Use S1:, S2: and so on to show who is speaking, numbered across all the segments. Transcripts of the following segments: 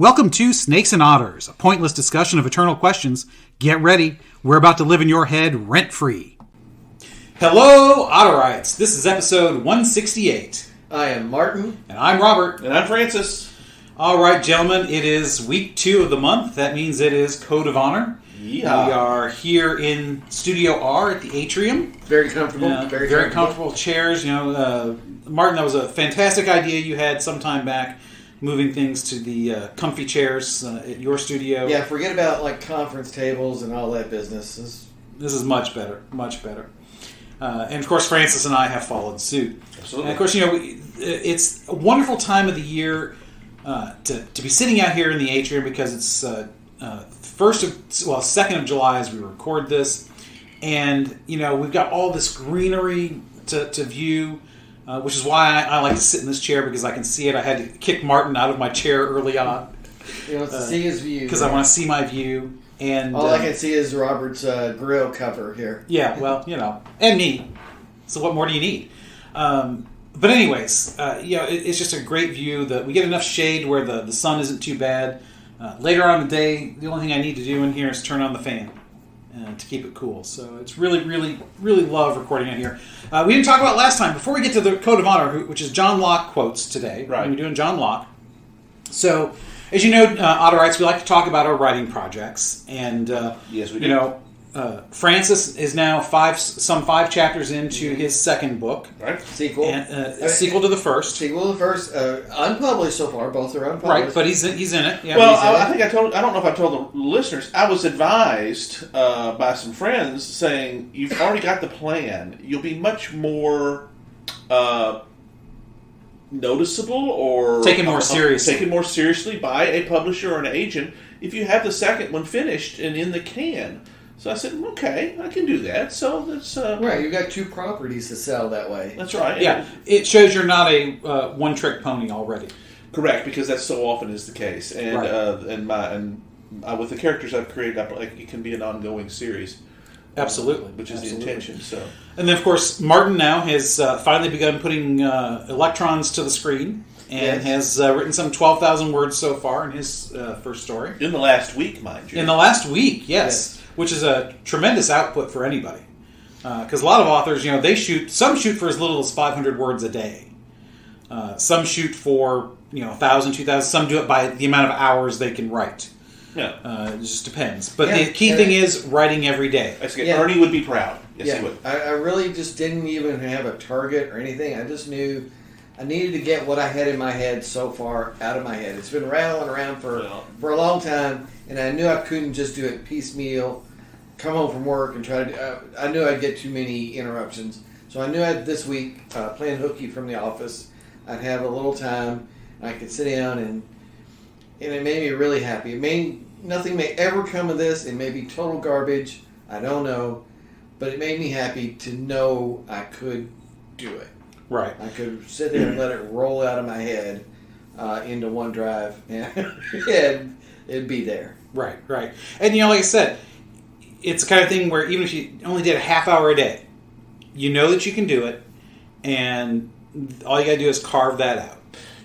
S1: Welcome to Snakes and Otters, a pointless discussion of eternal questions. Get ready. We're about to live in your head rent-free. Hello, Otterites. This is episode 168.
S2: I am Martin.
S1: And I'm Robert.
S3: And I'm Francis.
S1: All right, gentlemen. It is week 2 of the month. That means it is Code of Honor.
S3: Yeah.
S1: We are here in Studio R at the Atrium.
S2: Very comfortable.
S1: Very comfortable chairs. Martin, that was a fantastic idea you had some time back. Moving things to the comfy chairs at your studio.
S2: Yeah, forget about like conference tables and all that business.
S1: This is much better, much better. And of course, Francis and I have followed suit.
S3: Absolutely.
S1: And of course, it's a wonderful time of the year to be sitting out here in the atrium because it's 2nd of July as we record this, and we've got all this greenery to view. Which is why I like to sit in this chair, because I can see it. I had to kick Martin out of my chair early on.
S2: He wants to see his view.
S1: Because I want to see my view. And
S2: all I can see is Robert's grill cover here.
S1: Yeah, well, and me. So what more do you need? But anyways, it's just a great view. That we get enough shade where the sun isn't too bad. Later on in the day, the only thing I need to do in here is turn on the fan. To keep it cool. So it's really, really, really love recording it here. We didn't talk about last time. Before we get to the Code of Honor, which is John Locke quotes today.
S3: Right.
S1: We're doing John Locke. So, as you know, Otterites, we like to talk about our writing projects. And,
S3: yes, we do.
S1: Francis is now some 5 chapters into his second book.
S3: Right.
S2: Sequel.
S1: And, sequel to the first.
S2: Sequel to the first. Unpublished so far. Both are unpublished.
S1: Right, but he's in it. Yeah,
S3: well, I don't know if I told the listeners, I was advised by some friends saying, you've already got the plan. You'll be much more noticeable or
S1: taken more
S3: seriously by a publisher or an agent if you have the second one finished and in the can. So I said, okay, I can do that. So that's
S2: right. You've got 2 properties to sell that way.
S3: That's right.
S1: Yeah, it shows you're not a one-trick pony already.
S3: Correct, because that so often is the case, and
S1: right.
S3: With the characters I've created, it can be an ongoing series.
S1: Absolutely,
S3: which is the intention. So,
S1: and then of course, Martin now has finally begun putting electrons to the screen. And has written some 12,000 words so far in his first story.
S3: In the last week, mind you.
S1: In the last week, yes. Which is a tremendous output for anybody. Because a lot of authors, some shoot for as little as 500 words a day. Some shoot for, 1,000, 2,000. Some do it by the amount of hours they can write.
S3: Yeah.
S1: It just depends. But the key thing is writing every day.
S3: Ernie would be proud. Yes, he would.
S2: I really just didn't even have a target or anything. I just knew I needed to get what I had in my head so far out of my head. It's been rattling around for a long time, and I knew I couldn't just do it piecemeal, come home from work and try to I knew I'd get too many interruptions. So I knew this week, playing hooky from the office, I'd have a little time, and I could sit down, and it made me really happy. Nothing may ever come of this. It may be total garbage. I don't know. But it made me happy to know I could do it.
S1: Right.
S2: I could sit there and let it roll out of my head into OneDrive, and it'd be there.
S1: Right. And like I said, it's the kind of thing where even if you only did a half hour a day, you know that you can do it, and all you got to do is carve that out.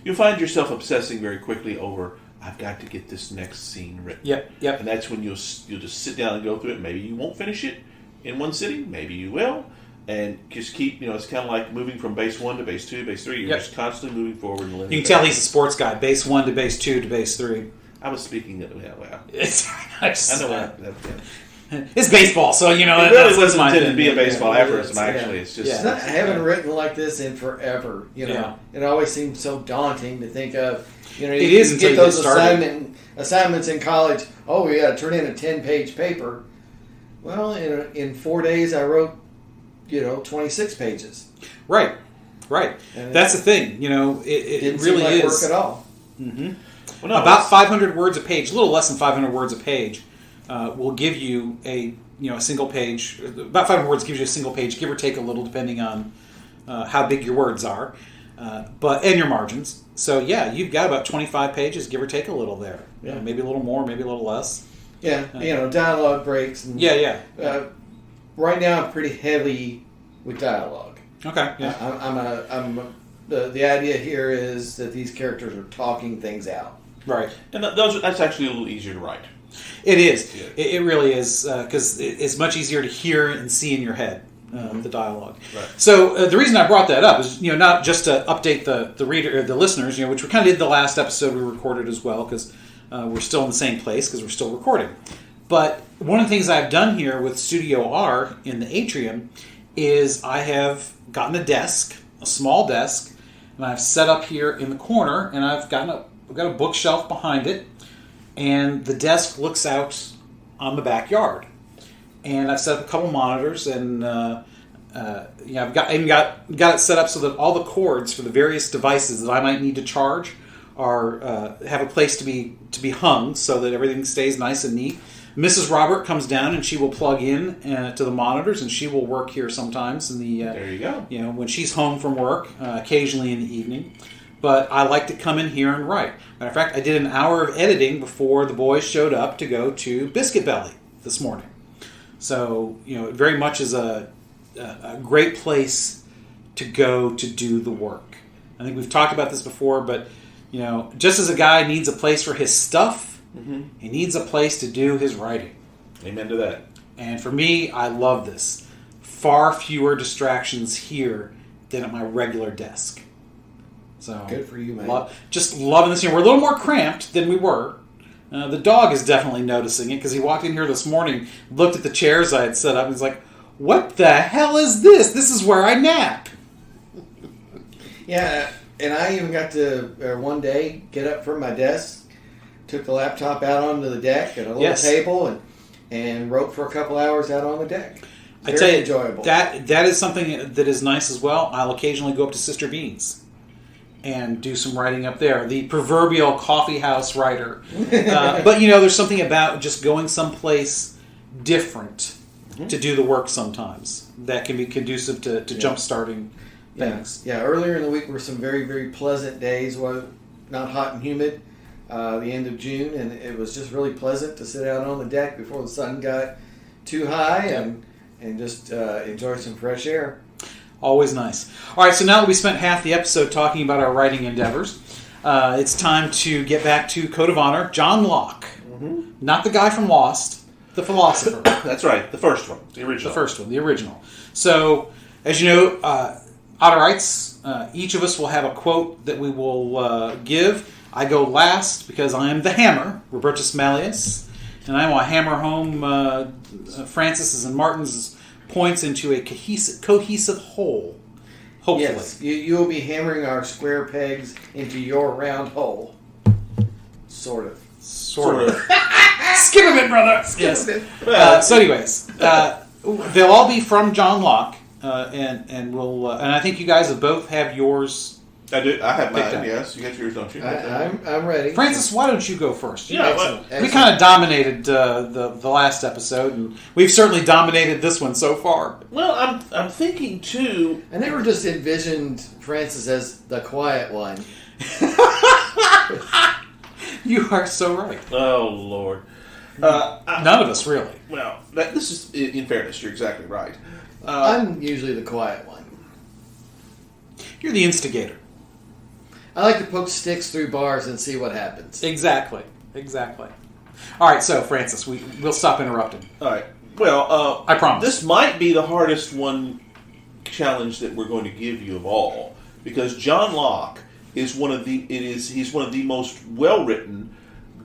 S3: You'll find yourself obsessing very quickly over, I've got to get this next scene written.
S1: Yep.
S3: And that's when you'll just sit down and go through it. Maybe you won't finish it in one sitting. Maybe you will. And just keep, it's kind of like moving from base 1 to base 2 to base 3. You're just constantly moving forward and linear.
S1: You can tell he's a sports guy. Base 1 to base 2 to base 3.
S3: I was speaking that way. Wow.
S1: I
S3: know that.
S1: It's baseball, so
S3: it really wasn't intended to be a baseball aphorism. Actually, it's just.
S2: I haven't written like this in forever. It always seems so daunting to think of.
S1: It is until you get those
S2: assignments in college. Oh, we got to turn in a 10-page paper. Well, in 4 days, I wrote 26 pages.
S1: Right. And that's the thing. It really
S2: seem like
S1: is
S2: work at all.
S1: Mm-hmm. Well, no, about 500 words a page, a little less than 500 words a page, will give you a single page. About 500 words gives you a single page, give or take a little, depending on how big your words are, and your margins. So you've got about 25 pages, give or take a little there. Yeah, maybe a little more, maybe a little less.
S2: Yeah, dialogue breaks. And, right now, I'm pretty heavy with dialogue.
S1: Okay. Yeah.
S2: The idea here is that these characters are talking things out.
S1: Right.
S3: And that's actually a little easier to write.
S1: It is.
S3: Yeah.
S1: It really is, because it's much easier to hear and see in your head, the dialogue.
S3: Right.
S1: So the reason I brought that up is, not just to update the reader or the listeners, which we kind of did the last episode we recorded as well, because we're still in the same place because we're still recording. But one of the things I've done here with Studio R in the atrium is I have gotten a desk, a small desk, and I've set up here in the corner, and I've got a bookshelf behind it, and the desk looks out on the backyard. And I've set up a couple monitors, and I've got it set up so that all the cords for the various devices that I might need to charge have a place to be hung, so that everything stays nice and neat. Mrs. Robert comes down and she will plug in to the monitors, and she will work here sometimes in the.
S3: There you go.
S1: When she's home from work, occasionally in the evening. But I like to come in here and write. Matter of fact, I did an hour of editing before the boys showed up to go to Biscuit Belly this morning. So, it very much is a great place to go to do the work. I think we've talked about this before, but, just as a guy needs a place for his stuff, he needs a place to do his writing.
S3: Amen to that. And
S1: for me, I love this. Far fewer here than at my regular desk. So
S2: good for you, man.
S1: Just loving this here. We're a little more cramped than we were. The dog is definitely noticing it because he walked in here this morning, looked at the chairs I had set up, and he's like, "What the hell is this? This is where I nap."
S2: Yeah, and I even got to one day get up from my desk, took the laptop out onto the deck at a little table, and wrote for a couple hours out on the deck.
S1: I tell you,
S2: enjoyable.
S1: That is something that is nice as well. I'll occasionally go up to Sister Bean's and do some writing up there. The proverbial coffee house writer. But, there's something about just going someplace different to do the work sometimes that can be conducive to jump-starting things.
S2: Yeah, earlier in the week were some very, very pleasant days, not hot and humid, the end of June, and it was just really pleasant to sit out on the deck before the sun got too high and just enjoy some fresh air.
S1: Always nice. All right, so now that we spent half the episode talking about our writing endeavors, it's time to get back to Code of Honor, John Locke. Not the guy from Lost, the philosopher.
S3: That's right, the first one, the original.
S1: The first one, the original. So, as you know, Otterites, each of us will have a quote that we will give. I go last because I am the hammer, Robertus Malleus, and I will hammer home Francis's and Martin's points into a cohesive whole. Hopefully.
S2: Yes, you will be hammering our square pegs into your round hole. Sort of.
S1: Skip a bit, brother. Yes. So, anyways, they'll all be from John Locke, and we'll. And I think you guys have both have yours.
S3: I do. I have mine. Yes, you got yours, don't you?
S2: I'm ready.
S1: Francis, why don't you go first?
S2: Excellent.
S1: We kind of dominated the last episode, and we've certainly dominated this one so far.
S3: Well, I'm thinking too.
S2: I never just envisioned Francis as the quiet one.
S1: You are so right.
S3: Oh Lord.
S1: None of us really.
S3: Well, this is in fairness. You're exactly right.
S2: I'm usually the quiet one.
S1: You're the instigator.
S2: I like to poke sticks through bars and see what happens.
S1: Exactly. All right, so Francis, we'll stop interrupting.
S3: All right. Well,
S1: I promise.
S3: This might be the hardest challenge that we're going to give you of all, because John Locke is he's one of the most well-written,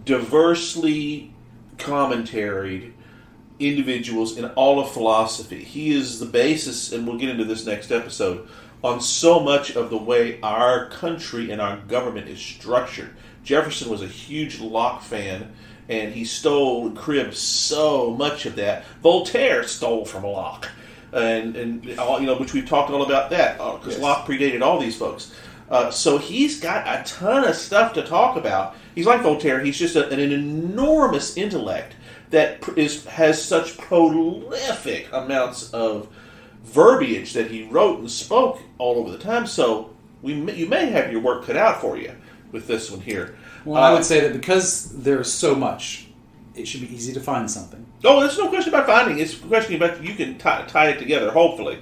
S3: diversely commentaried individuals in all of philosophy. He is the basis, and we'll get into this next episode, on so much of the way our country and our government is structured. Jefferson was a huge Locke fan, and he stole and cribbed so much of that. Voltaire stole from Locke, and which we've talked all about that, because Locke predated all these folks. So he's got a ton of stuff to talk about. He's like Voltaire. He's just an enormous intellect that has such prolific amounts of verbiage that he wrote and spoke all over the time. So you may have your work cut out for you with this one here.
S1: Well, I would say that because there's so much, it should be easy to find something.
S3: Oh, there's no question about finding. It's a question about you can tie it together, hopefully.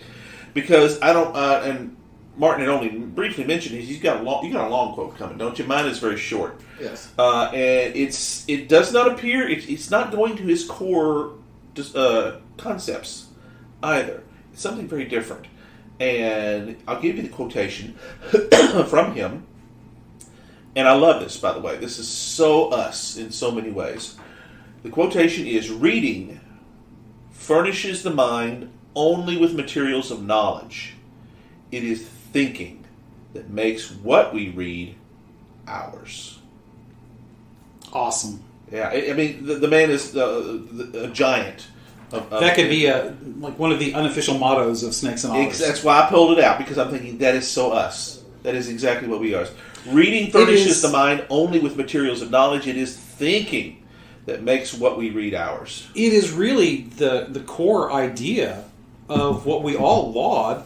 S3: Because I don't... and Martin had only briefly mentioned is you got a long quote coming, don't you? Mine is very short.
S2: Yes.
S3: And it does not appear it's not going to his core concepts either. It's something very different. And I'll give you the quotation from him. And I love this, by the way. This is so us in so many ways. The quotation is, "Reading furnishes the mind only with materials of knowledge. It is thinking that makes what we read ours."
S1: Awesome.
S3: Yeah, I mean, the man is a giant.
S1: That could be like one of the unofficial mottos of Snakes and Otters.
S3: That's why I pulled it out, because I'm thinking that is so us. That is exactly what we are. Reading furnishes the mind only with materials of knowledge. It is thinking that makes what we read ours.
S1: It is really the core idea of what we all laud,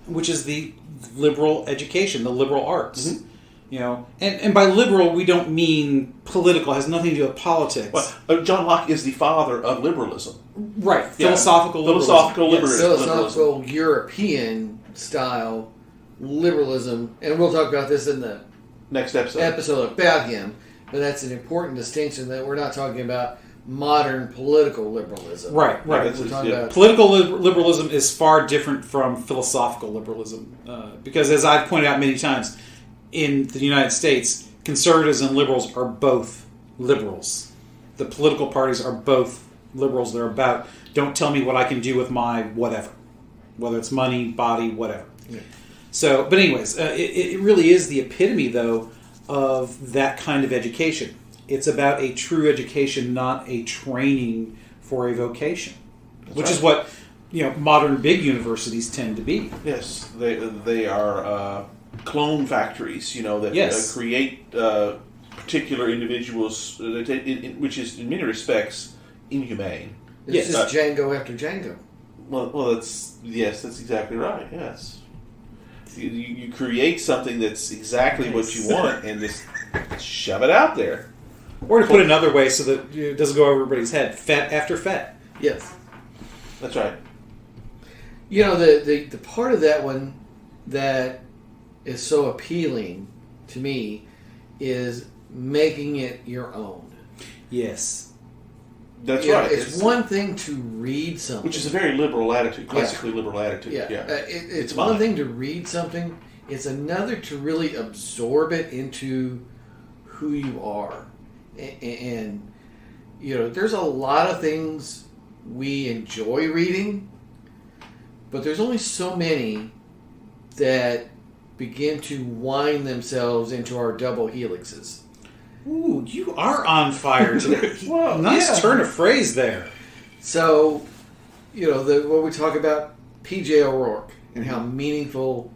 S1: which is the liberal education, the liberal arts. Mm-hmm. You know, and by liberal we don't mean political. It has nothing to do with politics.
S3: Well, John Locke is the father of liberalism.
S1: Right, philosophical liberalism.
S3: Yes.
S2: Philosophical European style liberalism, and we'll talk about this in the
S3: next episode
S2: about him. But that's an important distinction, that we're not talking about modern political liberalism.
S1: Right.
S2: We're talking about
S1: political liberalism is far different from philosophical liberalism, because as I've pointed out many times, in the United States, conservatives and liberals are both liberals. The political parties are both liberals. They're about, don't tell me what I can do with my whatever, whether it's money, body, whatever.
S2: Yeah.
S1: So, but anyways, it really is the epitome, though, of that kind of education. It's about a true education, not a training for a vocation, which is what modern big universities tend to be.
S3: Yes, they are clone factories, that create particular individuals, which is in many respects inhumane.
S2: It's just Django after Django.
S3: Well, that's exactly right. Yes, you create something that's exactly what you want and just shove it out there.
S1: Or to put it another way, so that it doesn't go over everybody's head, fet after fet.
S2: Yes,
S3: that's right.
S2: The part of that one that is so appealing to me is making it your own.
S1: Yes.
S3: That's right.
S2: It's one thing to read something.
S3: Which is a very liberal attitude, classically liberal attitude.
S2: Yeah. It's one thing to read something. It's another to really absorb it into who you are. And there's a lot of things we enjoy reading, but there's only so many that begin to wind themselves into our double helixes.
S1: Ooh, you are on fire today.
S2: Well,
S1: nice turn of phrase there.
S2: So, when we talk about P.J. O'Rourke and how meaningful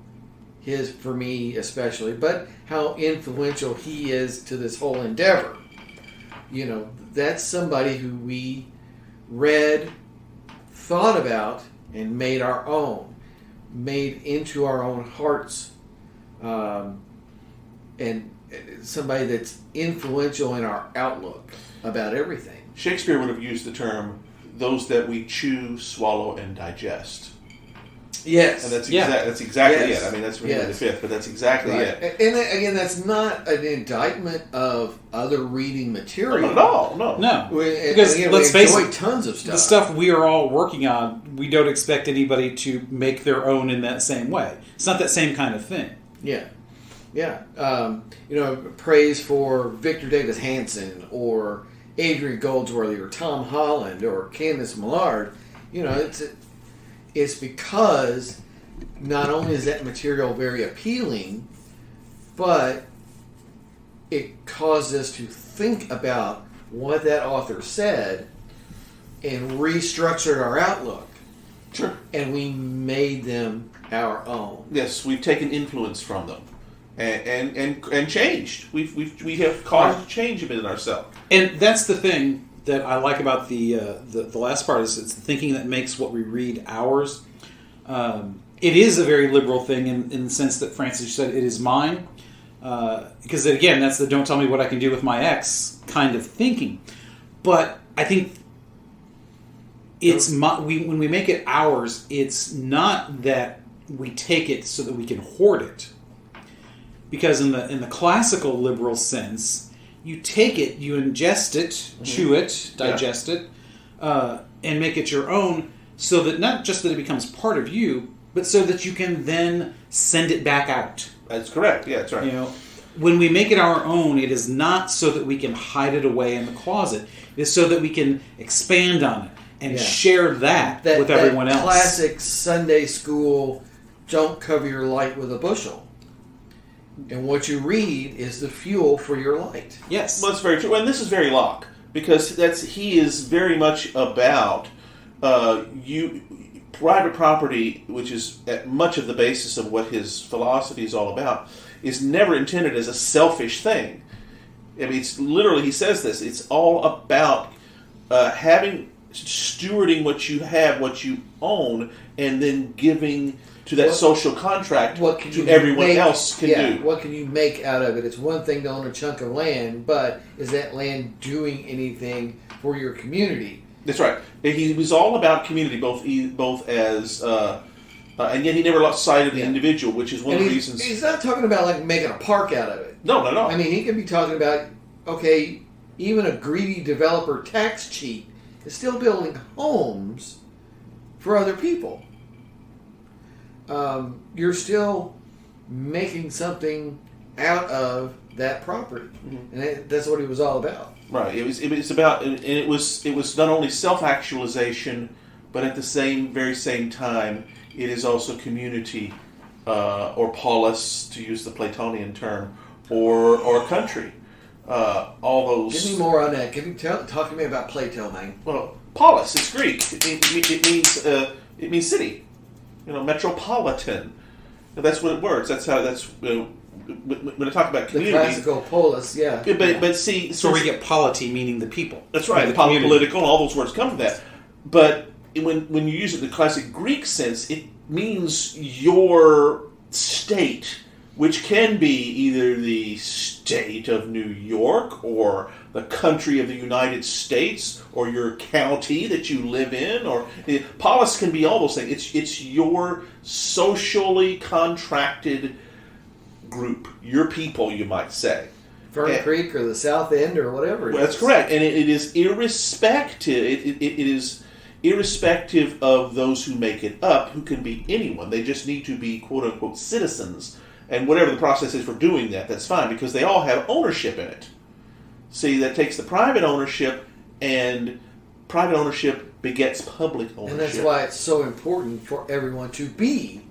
S2: he is for me especially, but how influential he is to this whole endeavor, that's somebody who we read, thought about, and made our own, made into our own hearts, and somebody that's influential in our outlook about everything.
S3: Shakespeare would have used the term, those that we chew, swallow, and digest.
S2: Yes.
S3: And that's exactly it. I mean, that's really the fifth, but that's exactly it.
S2: And again, that's not an indictment of other reading material.
S3: Not at all, no.
S1: Because let's face it,
S2: tons of stuff.
S1: The stuff we are all working on, we don't expect anybody to make their own in that same way. It's not that same kind of thing.
S2: Yeah. Praise for Victor Davis Hanson or Adrian Goldsworthy or Tom Holland or Candace Millard. It's because not only is that material very appealing, but it caused us to think about what that author said and restructured our outlook.
S3: Sure.
S2: And we made them our own.
S3: Yes, we've taken influence from them. And changed. We have caused change a bit in ourselves.
S1: And that's the thing that I like about the last part, is it's the thinking that makes what we read ours. It is a very liberal thing in the sense that Francis said it is mine. Because again, that's the don't tell me what I can do with my ex kind of thinking. But I think it's when we make it ours, it's not that we take it so that we can hoard it. Because in the classical liberal sense, you take it, you ingest it, chew it, digest it, and make it your own, so that not just that it becomes part of you, but so that you can then send it back out.
S3: That's correct. Yeah, that's right.
S1: You know, when we make it our own, it is not so that we can hide it away in the closet. It is so that we can expand on it and share that with everyone else.
S2: Classic Sunday school, don't cover your light with a bushel. And what you read is the fuel for your light.
S1: Yes.
S3: Well, that's very true. And this is very Locke, because he is very much about private property, which is much of the basis of what his philosophy is all about, is never intended as a selfish thing. I mean, it's literally, he says this, it's all about stewarding what you have, what you own, and then giving to that social contract what everyone else can do.
S2: What can you make out of it? It's one thing to own a chunk of land, but is that land doing anything for your community?
S3: That's right. He was all about community, both as, and yet he never lost sight of the individual, which is one of the reasons.
S2: He's not talking about like making a park out of it.
S3: No.
S2: I mean, he could be talking about, okay, even a greedy developer tax cheat is still building homes for other people. You're still making something out of that property, and that's what he was all about.
S3: Right. It was about, and it was not only self-actualization, but at the very same time, it is also community, or polis, to use the Platonian term, or country. All those.
S2: Give me more on that. Talk to me about Plato, man.
S3: Well, polis, it's Greek. It means city. Metropolitan. That's what it works. That's when I talk about community.
S2: The classical polis, yeah.
S3: But see,
S1: so we get polity, meaning the people.
S3: That's right. The political, all those words come from that. But when you use it in the classic Greek sense, it means your state, which can be either the state of New York or the country of the United States or your county that you live in. Or polis can be all those things. It's your socially contracted group, your people, you might say.
S2: Fern Creek or the South End or whatever.
S3: That's correct, and it is irrespective. It is irrespective of those who make it up, who can be anyone. They just need to be quote unquote citizens, and whatever the process is for doing that, that's fine because they all have ownership in it. See, that takes the private ownership, and private ownership begets public ownership,
S2: and that's why it's so important for everyone to be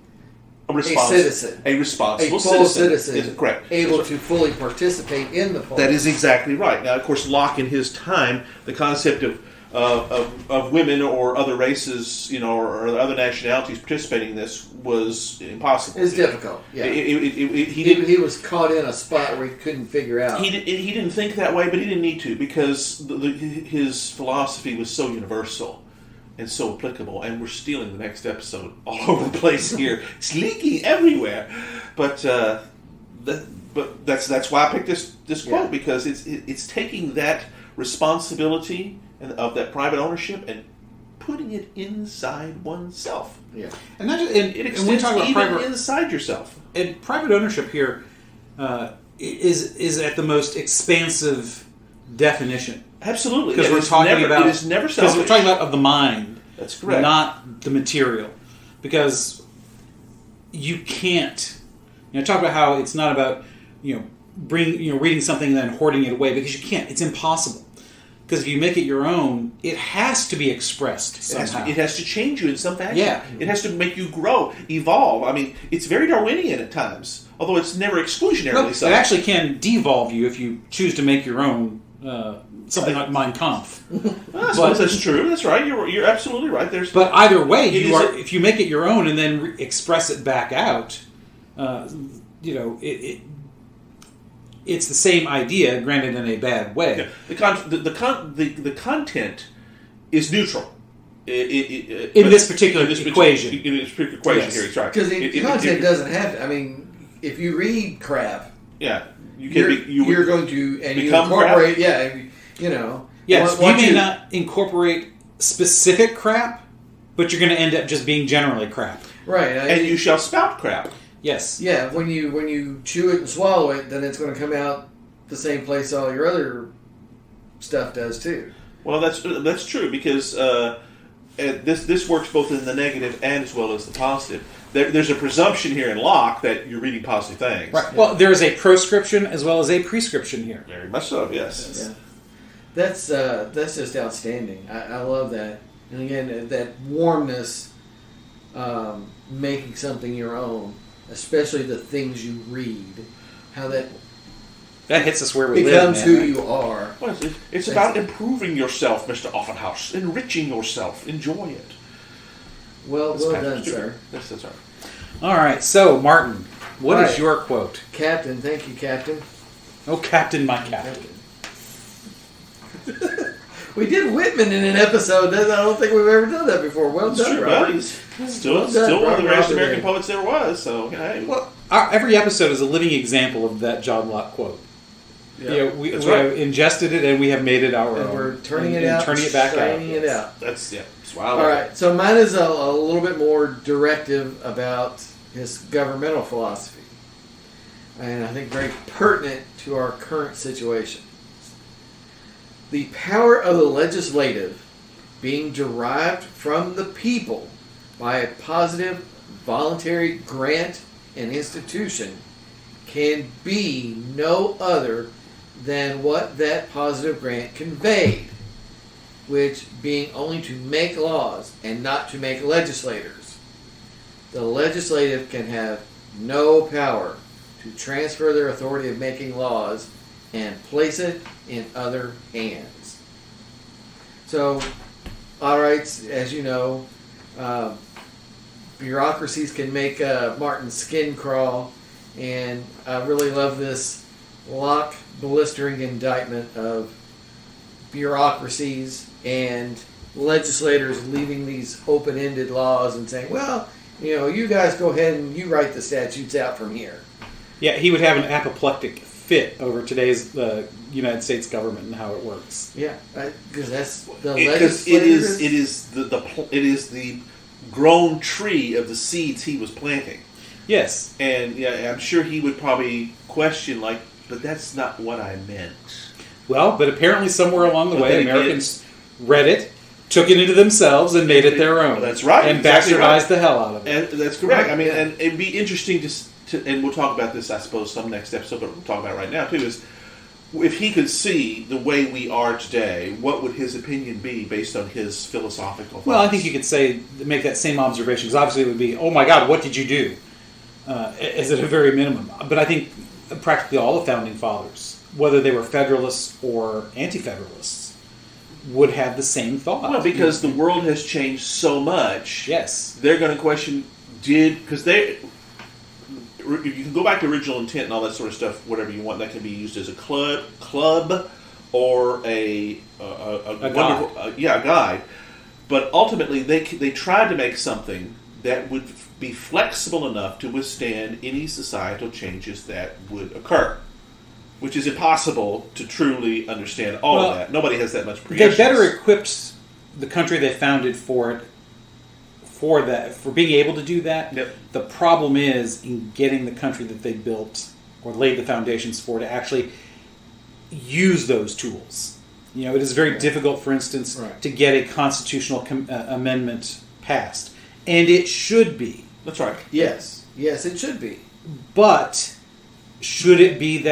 S2: a
S3: citizen. A responsible
S2: citizen.
S3: Is correct.
S2: Able to fully participate in the polis.
S3: That is exactly right. Now, of course, Locke in his time, the concept of women or other races, or other nationalities participating in this was impossible.
S2: It's difficult. Yeah. He was caught in a spot where he couldn't figure out.
S3: He didn't think that way, but he didn't need to because his philosophy was so universal and so applicable, and we're stealing the next episode all over the place here. It's leaking everywhere, but that's why I picked this quote because it's taking that responsibility of that private ownership and putting it inside oneself.
S1: Yeah, and not just, and
S3: we talk about private inside yourself.
S1: And private ownership here is at the most expansive definition.
S3: Absolutely,
S1: because we're talking about
S3: it is never selfish.
S1: Because we're talking about of the mind.
S3: That's correct.
S1: Not the material, because you can't. Talk about how it's not about reading something and then hoarding it away, because you can't. It's impossible. Because if you make it your own, it has to be expressed somehow.
S3: It has to change you in some fashion.
S1: Yeah.
S3: It has to make you grow, evolve. I mean, it's very Darwinian at times, although it's never exclusionarily so.
S1: It actually can devolve you if you choose to make your own, something like Mein Kampf.
S3: I suppose that's true. That's right. You're absolutely right.
S1: But either way, if you make it your own and then express it back out, it's the same idea, granted in a bad way.
S3: Yeah. The content is neutral.
S1: In this particular equation.
S3: In this particular equation
S1: yes.
S3: here, it's right.
S2: Because the content doesn't have to. I mean, if you read crap,
S3: yeah,
S2: you're going to and you
S3: Crap?
S2: incorporate. Yeah,
S1: Yes, you may not incorporate specific crap, but you're going to end up just being generally crap.
S2: Right.
S3: And you shall spout crap.
S1: Yes.
S2: Yeah, when you chew it and swallow it, then it's going to come out the same place all your other stuff does too.
S3: Well, that's true because this works both in the negative and as well as the positive. There's a presumption here in Locke that you're reading positive things.
S1: Right. Well, there is a proscription as well as a prescription here.
S3: Very much so. Yes.
S2: Yeah. That's just outstanding. I love that. And again, that warmness, making something your own, especially the things you read, how that
S1: hits us where we
S2: becomes
S1: live,
S2: who
S1: man.
S2: you are.
S3: Well, it's about improving yourself, Mr. Offenhouse. Enriching yourself. Enjoy it.
S2: Well
S3: That's
S2: done, sir.
S3: That's right.
S1: All right. So, Martin, what is
S2: Right.
S1: your quote?
S2: Captain, thank you, Captain.
S1: Oh, Captain, my Captain.
S2: We did Whitman in an episode. I don't think we've ever done that before. Well
S3: That's
S2: done,
S3: true,
S2: Robert.
S3: buddy. He's still
S2: Well done,
S3: one of the
S2: Robert
S3: greatest
S2: Robert
S3: American
S2: there.
S3: poets there was. So, hey.
S1: Well, every episode is a living example of that John Locke quote.
S2: Yeah.
S1: You know, we
S3: That's
S1: have
S3: right.
S1: ingested it and we have made it our
S2: And
S1: own.
S2: we're turning
S1: And
S2: it out,
S1: turning it back out.
S2: shining it out.
S3: That's why I love
S2: All
S3: it.
S2: right, so mine is a little bit more directive about his governmental philosophy, and I think very pertinent to our current situation. The power of the legislative being derived from the people by a positive, voluntary grant and institution can be no other than what that positive grant conveyed, which being only to make laws and not to make legislators. The legislative can have no power to transfer their authority of making laws and place it in other hands. So, all right, as you know, bureaucracies can make Martin's skin crawl, and I really love this Locke blistering indictment of bureaucracies and legislators leaving these open-ended laws and saying, well, you know, you guys go ahead and you write the statutes out from here.
S1: Yeah, he would have an apoplectic fit over today's United States government and how it works.
S2: Yeah, because that's the
S3: Because
S2: legislators.
S3: it is the grown tree of the seeds he was planting.
S1: Yes.
S3: And yeah, I'm sure he would probably question, like, but that's not what I meant.
S1: Well, but apparently somewhere along the
S3: But
S1: way,
S3: then again-
S1: Americans read it, took it into themselves, and made it their own.
S3: That's right,
S1: And
S3: exactly
S1: bastardized
S3: right.
S1: the hell out of it.
S3: And that's correct.
S2: Right,
S3: I mean,
S2: yeah.
S3: and it'd be interesting to, and we'll talk about this, I suppose, some next episode, but we'll talk about it right now, too, is if he could see the way we are today, what would his opinion be based on his philosophical thoughts?
S1: Well, I think you could make that same observation, because obviously it would be, oh my God, what did you do? Is at a very minimum. But I think practically all the Founding Fathers, whether they were Federalists or Anti-Federalists, would have the same thought.
S3: Well, because the world has changed so much.
S1: Yes.
S3: They're going to question, because you can go back to original intent and all that sort of stuff, whatever you want. That can be used as a club or a wonderful,
S1: guide.
S3: A guide. But ultimately, they tried to make something that would be flexible enough to withstand any societal changes that would occur, which is impossible to truly understand all of that. Nobody has that much prescience.
S1: They better equipped the country they founded for being able to do that.
S3: Yep.
S1: The problem is in getting the country that they built or laid the foundations for to actually use those tools. You know, it is very difficult, for instance,
S2: Right.
S1: to get a constitutional amendment passed, and it should be.
S3: That's right.
S2: Yes, it should be.
S1: But should it be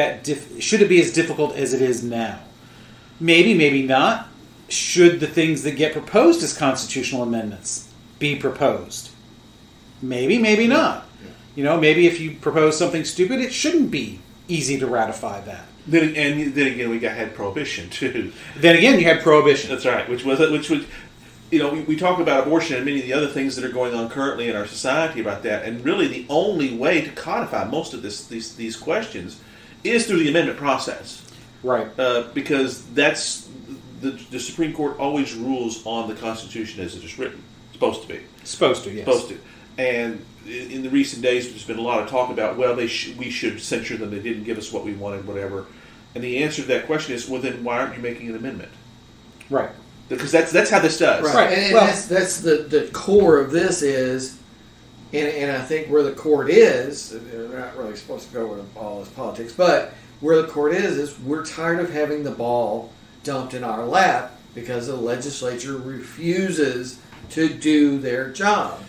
S1: should it be as difficult as it is now? Maybe, maybe not. Should the things that get proposed as constitutional amendments be proposed? Maybe, maybe not. You know, maybe if you propose something stupid, it shouldn't be easy to ratify that.
S3: Then again, we had prohibition too.
S1: Then again, you had prohibition.
S3: That's right. Which was you know, we talk about abortion and many of the other things that are going on currently in our society about that, and really the only way to codify most of these questions is through the amendment process.
S1: Right.
S3: Because that's the Supreme Court always rules on the Constitution as it is written. It's supposed to be.
S1: Supposed to, yes.
S3: Supposed to. And in the recent days, there's been a lot of talk about, well, we should censure them. They didn't give us what we wanted, whatever. And the answer to that question is, well, then why aren't you making an amendment?
S1: Right.
S3: Because that's how this does.
S2: Right. And that's the core of this is, and I think where the court is, they're not really supposed to go with all this politics, but where the court is we're tired of having the ball dumped in our lap because the legislature refuses to do their job.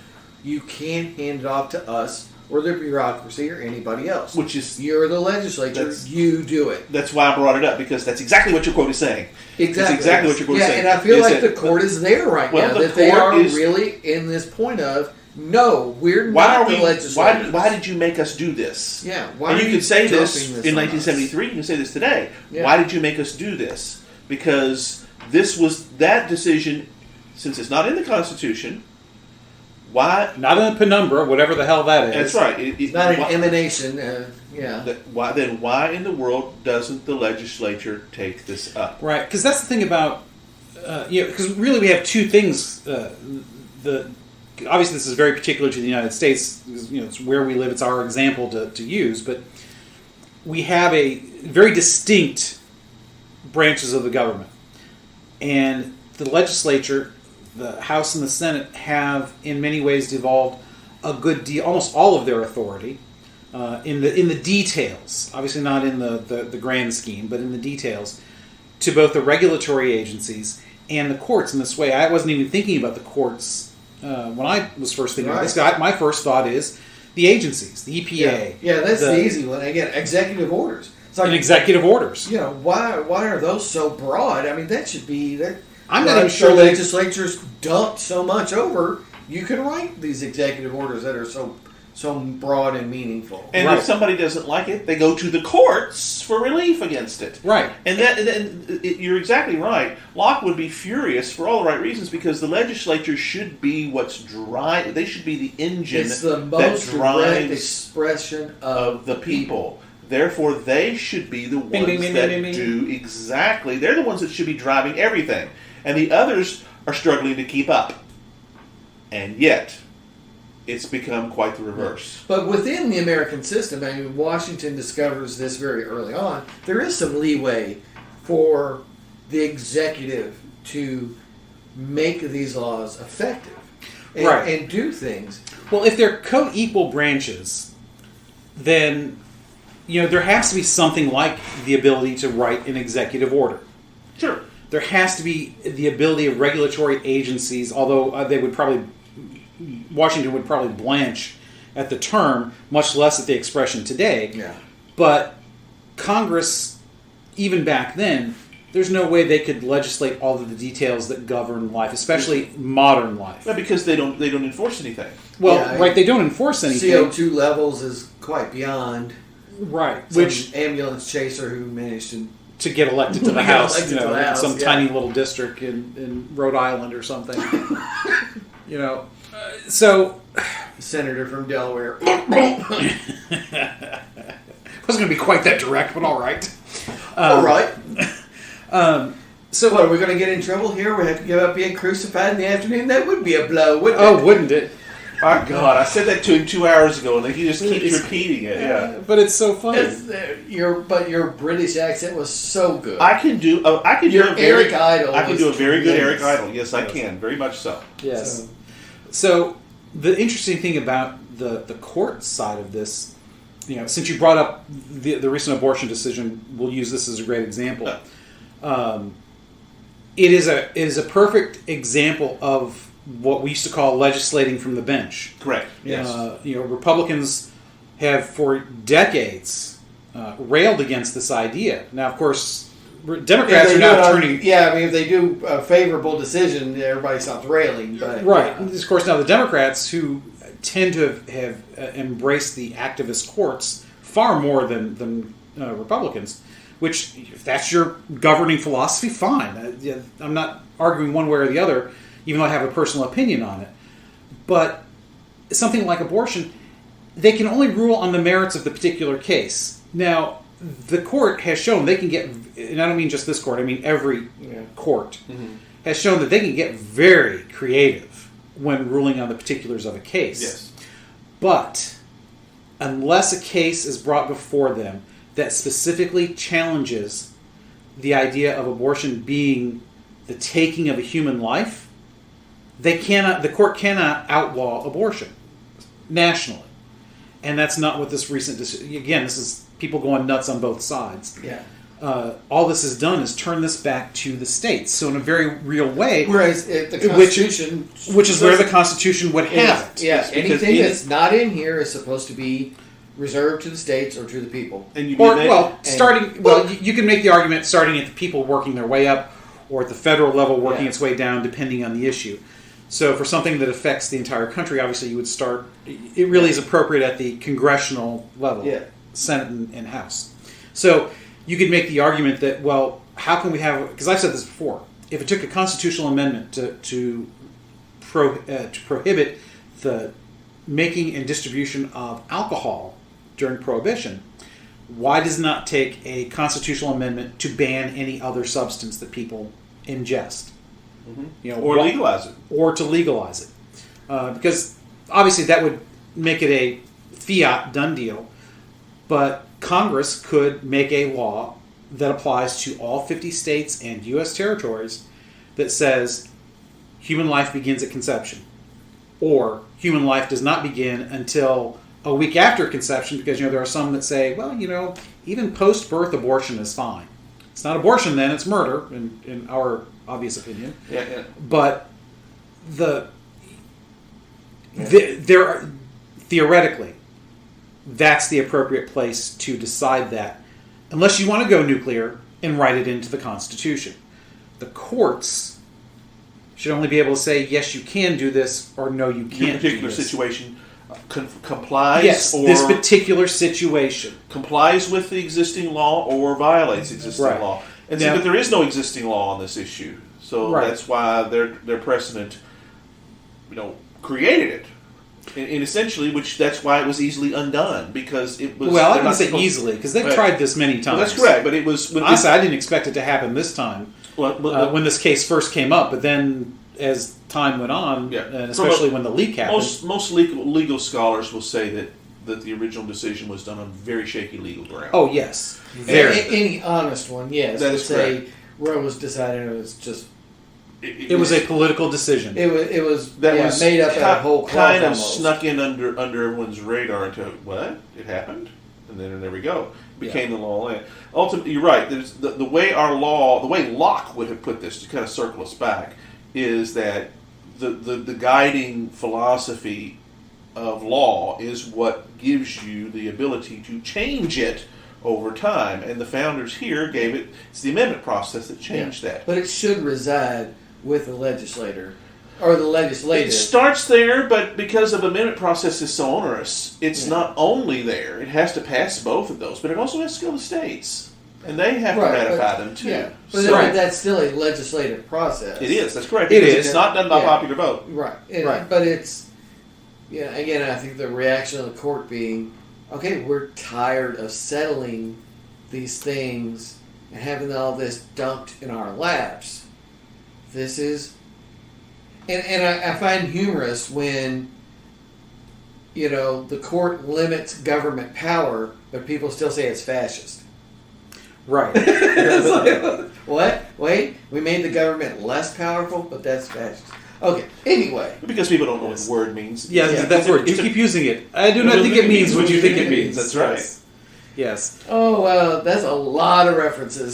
S2: You can't hand it off to us or the bureaucracy or anybody else.
S3: Which is...
S2: You're the legislature. You do it.
S3: That's why I brought it up, because that's exactly what your quote is saying.
S2: Exactly.
S3: That's exactly what your quote is saying.
S2: And I feel like the court is there right now. That they are really in this point of, no, we're not the legislature.
S3: Why did you make us do this?
S2: Yeah.
S3: And you could say this in 1973. You can say this today. Yeah. Why did you make us do this? Because this was that decision, since it's not in the Constitution. Why?
S1: Not in a penumbra, whatever the hell that is.
S3: That's right.
S2: It's not an emanation.
S3: Why in the world doesn't the legislature take this up?
S1: Right, because that's the thing about, because really we have two things. Obviously, this is very particular to the United States. It's where we live. It's our example to use. But we have a very distinct branches of the government, and the legislature, the House and the Senate, have in many ways devolved a good deal, almost all of their authority in the details. Obviously, not in the grand scheme, but in the details, to both the regulatory agencies and the courts. In this way, I wasn't even thinking about the courts when I was first thinking about this. My first thought is the agencies, the EPA.
S2: Yeah, that's the easy one. Again, executive orders. It's like,
S1: executive orders.
S2: Why are those so broad? I mean, that should be...
S1: I'm not even sure
S2: the legislature's dumped so much over. You can write these executive orders that are so broad and meaningful.
S3: And if somebody doesn't like it, they go to the courts for relief against it.
S1: Right.
S3: And you're exactly right. Locke would be furious for all the right reasons, because the legislature should be what's driving. They should be the engine
S2: it's the most
S3: that drives
S2: direct expression of
S3: the people. Therefore, they should be the ones that do exactly. They're the ones that should be driving everything. And the others are struggling to keep up. And yet, it's become quite the reverse.
S2: But within the American system, I mean, Washington discovers this very early on, there is some leeway for the executive to make these laws effective and do things.
S1: Well, if they're co-equal branches, then there has to be something like the ability to write an executive order.
S3: Sure.
S1: There has to be the ability of regulatory agencies, although Washington would probably blanch at the term, much less at the expression today.
S2: Yeah.
S1: But Congress, even back then, there's no way they could legislate all of the details that govern life, especially modern life.
S3: No, because they don't enforce anything.
S1: Well, they don't enforce anything.
S2: CO2 levels is quite beyond.
S1: Right.
S2: Which ambulance chaser who managed
S1: to get elected to the House,
S2: in
S1: tiny little district in Rhode Island or something. So
S2: senator from Delaware.
S1: Wasn't going to be quite that direct, but all right.
S2: All right.
S1: So
S2: what, are we going to get in trouble here? We have to give up being crucified in the afternoon? That would be a blow, wouldn't it?
S1: Oh, wouldn't it?
S3: My God, I said that to him 2 hours ago, and he just keeps repeating it. Yeah,
S1: but it's so funny.
S2: Your British accent was so good.
S3: I can do
S2: Eric Idle.
S3: I can do a very good Eric Idle. Yes, I can. Very much so.
S1: Yes. So the interesting thing about the court side of this, since you brought up the recent abortion decision, we'll use this as a great example. It is a perfect example of what we used to call legislating from the bench.
S3: Correct. Yes.
S1: Republicans have for decades railed against this idea. Now, of course, Democrats are now turning.
S2: Yeah, I mean, if they do a favorable decision, everybody stops railing. But,
S1: right. Of course, now the Democrats, who tend to have embraced the activist courts far more than Republicans. Which, if that's your governing philosophy, fine. I'm not arguing one way or the other, even though I have a personal opinion on it. But something like abortion, they can only rule on the merits of the particular case. Now, the court has shown they can get, and I don't mean just this court, I mean every court, has shown that they can get very creative when ruling on the particulars of a case.
S3: Yes.
S1: But unless a case is brought before them that specifically challenges the idea of abortion being the taking of a human life, the court cannot outlaw abortion nationally. And that's not what this recent decision... Again, this is people going nuts on both sides.
S2: Yeah.
S1: All this has done is turn this back to the states. So in a very real way...
S2: Whereas the Constitution...
S1: Which is where the Constitution would have it.
S2: Yeah, anything that's not in here is supposed to be reserved to the states or to the people.
S3: And you
S1: can make the argument starting at the people working their way up, or at the federal level working its way down, depending on the issue. So for something that affects the entire country, obviously you would start... It really is appropriate at the congressional level, Senate and House. So you could make the argument that, well, how can we have... Because I've said this before. If it took a constitutional amendment to prohibit the making and distribution of alcohol during Prohibition, why does it not take a constitutional amendment to ban any other substance that people ingest?
S3: Mm-hmm. Or legalize it.
S1: Or to legalize it. Because obviously that would make it a fiat done deal, but Congress could make a law that applies to all 50 states and U.S. territories that says human life begins at conception, or human life does not begin until a week after conception, because there are some that say, well, even post-birth abortion is fine. It's not abortion then, it's murder, in our obvious opinion.
S3: Yeah.
S1: But theoretically, that's the appropriate place to decide that, unless you want to go nuclear and write it into the Constitution. The courts should only be able to say, yes, you can do this, or no, you can't.
S3: Your particular
S1: do this.
S3: situation complies,
S1: yes,
S3: or
S1: this particular situation
S3: complies with the existing law or violates existing law. And but there is no existing law on this issue, so that's why their precedent, created it. And essentially, that's why it was easily undone, because it was...
S1: Well, I wouldn't say easily, because they've tried this many times.
S3: Well, that's correct, but it was...
S1: Honestly, I didn't expect it to happen this time, when this case first came up, but then as time went on, and especially when the leak happened...
S3: Most legal scholars will say that the original decision was done on very shaky legal ground.
S1: Oh, yes.
S2: Any honest one, yes.
S3: That is correct.
S2: Roe was decided, it was just...
S1: It was a political decision.
S2: It was made up out of whole cloth
S3: kind of
S2: almost.
S3: Snuck in under everyone's radar until what? It happened, and then there we go. It became the law of the land. Ultimately, you're right. There's the way the way Locke would have put this, to kind of circle us back, is that the guiding philosophy of law is what gives you the ability to change it over time, and the founders here it's the amendment process that changed that.
S2: But it should reside with the legislator or the legislative.
S3: It starts there, but because the amendment process is so onerous, it's not only there. It has to pass both of those, but it also has to go to states, and they have to ratify them too.
S2: Yeah, but that's still a legislative process.
S3: It is. That's correct. It's not done by popular vote.
S2: Right. But it's again, I think the reaction of the court being, okay, we're tired of settling these things and having all this dumped in our laps. This is... And I find humorous when, the court limits government power, but people still say it's fascist.
S1: Right.
S2: It's like, what? Wait, we made the government less powerful, but that's fascist. Okay, anyway.
S3: Because people don't know what the word means.
S1: Yeah, that word. You keep using it. I do not think it means what you think it means.
S3: That's right.
S1: Yes.
S2: Oh, well, that's a lot of references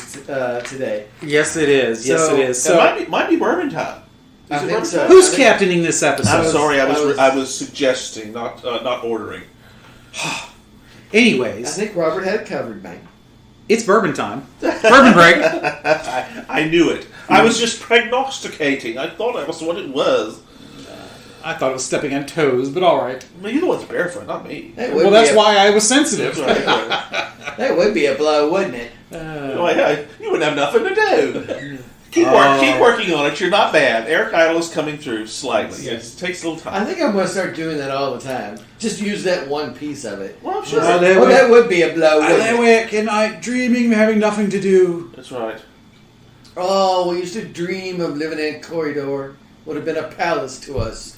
S2: today.
S1: Yes, it is.
S3: So, it might be bourbon time.
S2: I think so.
S1: Who's captaining this episode?
S3: I'm sorry, I was suggesting, not ordering.
S1: Anyways.
S2: I think Robert had it covered, man.
S1: It's bourbon time. Bourbon break.
S3: I knew it. I was just prognosticating. I thought that was what it was.
S1: I thought it was stepping on toes, but all right.
S3: Well, you're the one's barefoot, not me.
S1: Well, that's why I was sensitive.
S3: That's right.
S2: That would be a blow, wouldn't it?
S3: You wouldn't have nothing to do. Keep working on it. You're not bad. Eric Idle is coming through slightly. Yes. It takes a little time.
S2: I think I'm going to start doing that all the time. Just use that one piece of it.
S3: Well, sure.
S2: That would be a blow,
S1: I lay awake at night dreaming of having nothing to do.
S3: That's right.
S2: Oh, we used to dream of living in a corridor. Would have been a palace to us.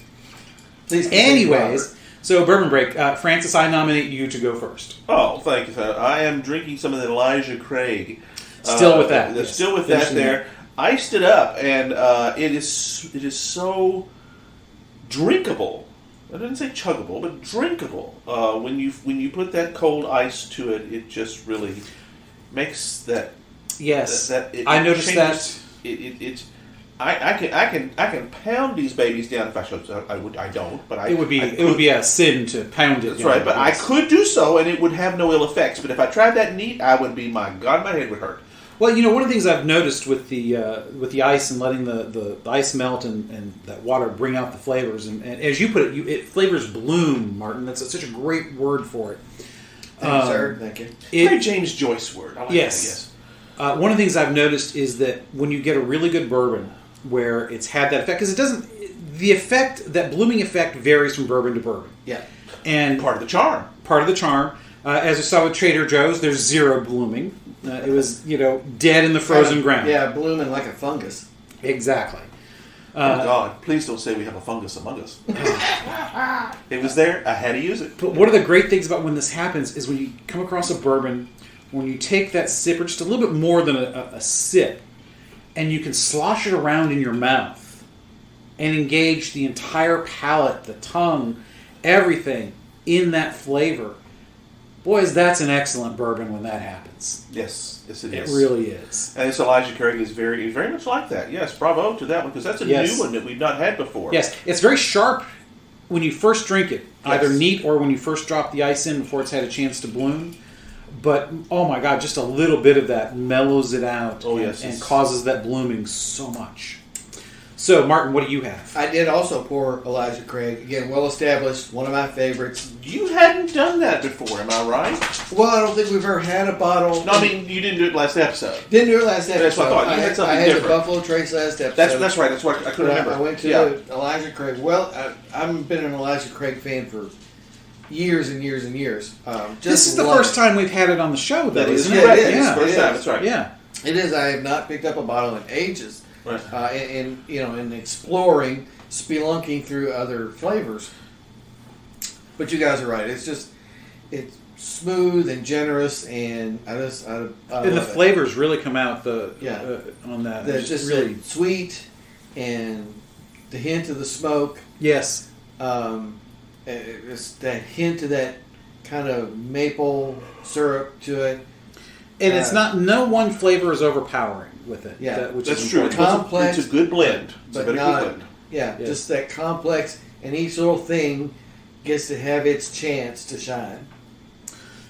S1: Anyways, so bourbon break. Francis, I nominate you to go first.
S3: Oh, thank you. I am drinking some of the Elijah Craig.
S1: Still with that.
S3: Still with that there. iced it up, and it is so drinkable. I didn't say chuggable, but drinkable. When you put that cold ice to it, it just really makes that.
S1: Yes,
S3: I
S1: noticed
S3: changes, that. I can pound these babies down if I should. I don't, but it would
S1: be a sin to pound it.
S3: That's right, but I could do so, and it would have no ill effects. But if I tried that neat, I would be, my God, my head would hurt.
S1: Well, one of the things I've noticed with the ice and letting the ice melt and that water bring out the flavors, and as you put it, it flavors bloom, Martin. That's such a great word for it.
S2: Thank you, sir. Thank you.
S3: Very James Joyce word. I like
S1: yes.
S3: that, yes.
S1: One of the things I've noticed is that when you get a really good bourbon where it's had that effect, because it doesn't, that blooming effect varies from bourbon to bourbon.
S2: Yeah.
S1: And
S3: part of the charm.
S1: As we saw with Trader Joe's, there's zero blooming. It was, dead in the frozen ground.
S2: Yeah, blooming like a fungus.
S1: Exactly.
S3: Oh, God. Please don't say we have a fungus among us. It was there. I had to use it.
S1: But one of the great things about when this happens is when you come across a bourbon, when you take that sip, or just a little bit more than a sip, and you can slosh it around in your mouth and engage the entire palate, the tongue, everything in that flavor. Boys, that's an excellent bourbon when that happens.
S3: Yes, it is.
S1: It really is.
S3: And this Elijah Craig is very much like that. Yes, bravo to that one, because that's a new one that we've not had before.
S1: Yes, it's very sharp when you first drink it, either neat or when you first drop the ice in before it's had a chance to bloom. But, oh my God, just a little bit of that mellows it out and causes that blooming so much. So, Martin, what do you have?
S2: I did also pour Elijah Craig. Again, well established, one of my favorites.
S3: You hadn't done that before, am I right?
S2: Well, I don't think we've ever had a bottle.
S3: No, I mean, you didn't do it last episode.
S2: Didn't do it last episode.
S3: That's what I thought. You had something different.
S2: the Buffalo Trace last episode.
S3: That's right. That's what I couldn't remember.
S2: I went to Elijah Craig. Well, I've been an Elijah Craig fan for years and years and years.
S1: This is the first time we've had it on the show, though, isn't it?
S2: It is.
S1: Yeah,
S3: first time. That's right.
S1: Yeah,
S2: it is. I have not picked up a bottle in ages.
S3: Right.
S2: In exploring, spelunking through other flavors. But you guys are right. It's smooth and generous, and I
S1: and the flavors really come out on that.
S2: It's just really sweet, and the hint of the smoke.
S1: Yes.
S2: It's that hint of that kind of maple syrup to it.
S1: And it's no one flavor is overpowering with it.
S2: Yeah,
S1: which
S3: that's
S1: is
S3: true.
S2: Complex,
S3: it's a good blend. It's a very
S2: not,
S3: good blend.
S2: Yeah,
S1: yes.
S2: Just that complex, and each little thing gets to have its chance to shine.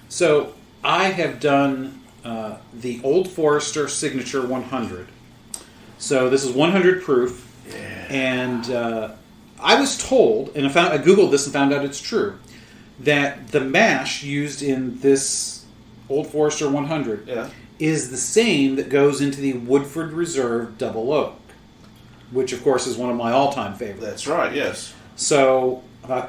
S1: So I have done the Old Forester Signature 100. So this is 100 proof, and I was told, and I Googled this and found out it's true, that the mash used in this Old Forester 100 is the same that goes into the Woodford Reserve Double Oak, which of course is one of my all-time favorites.
S3: That's right, yes.
S1: So,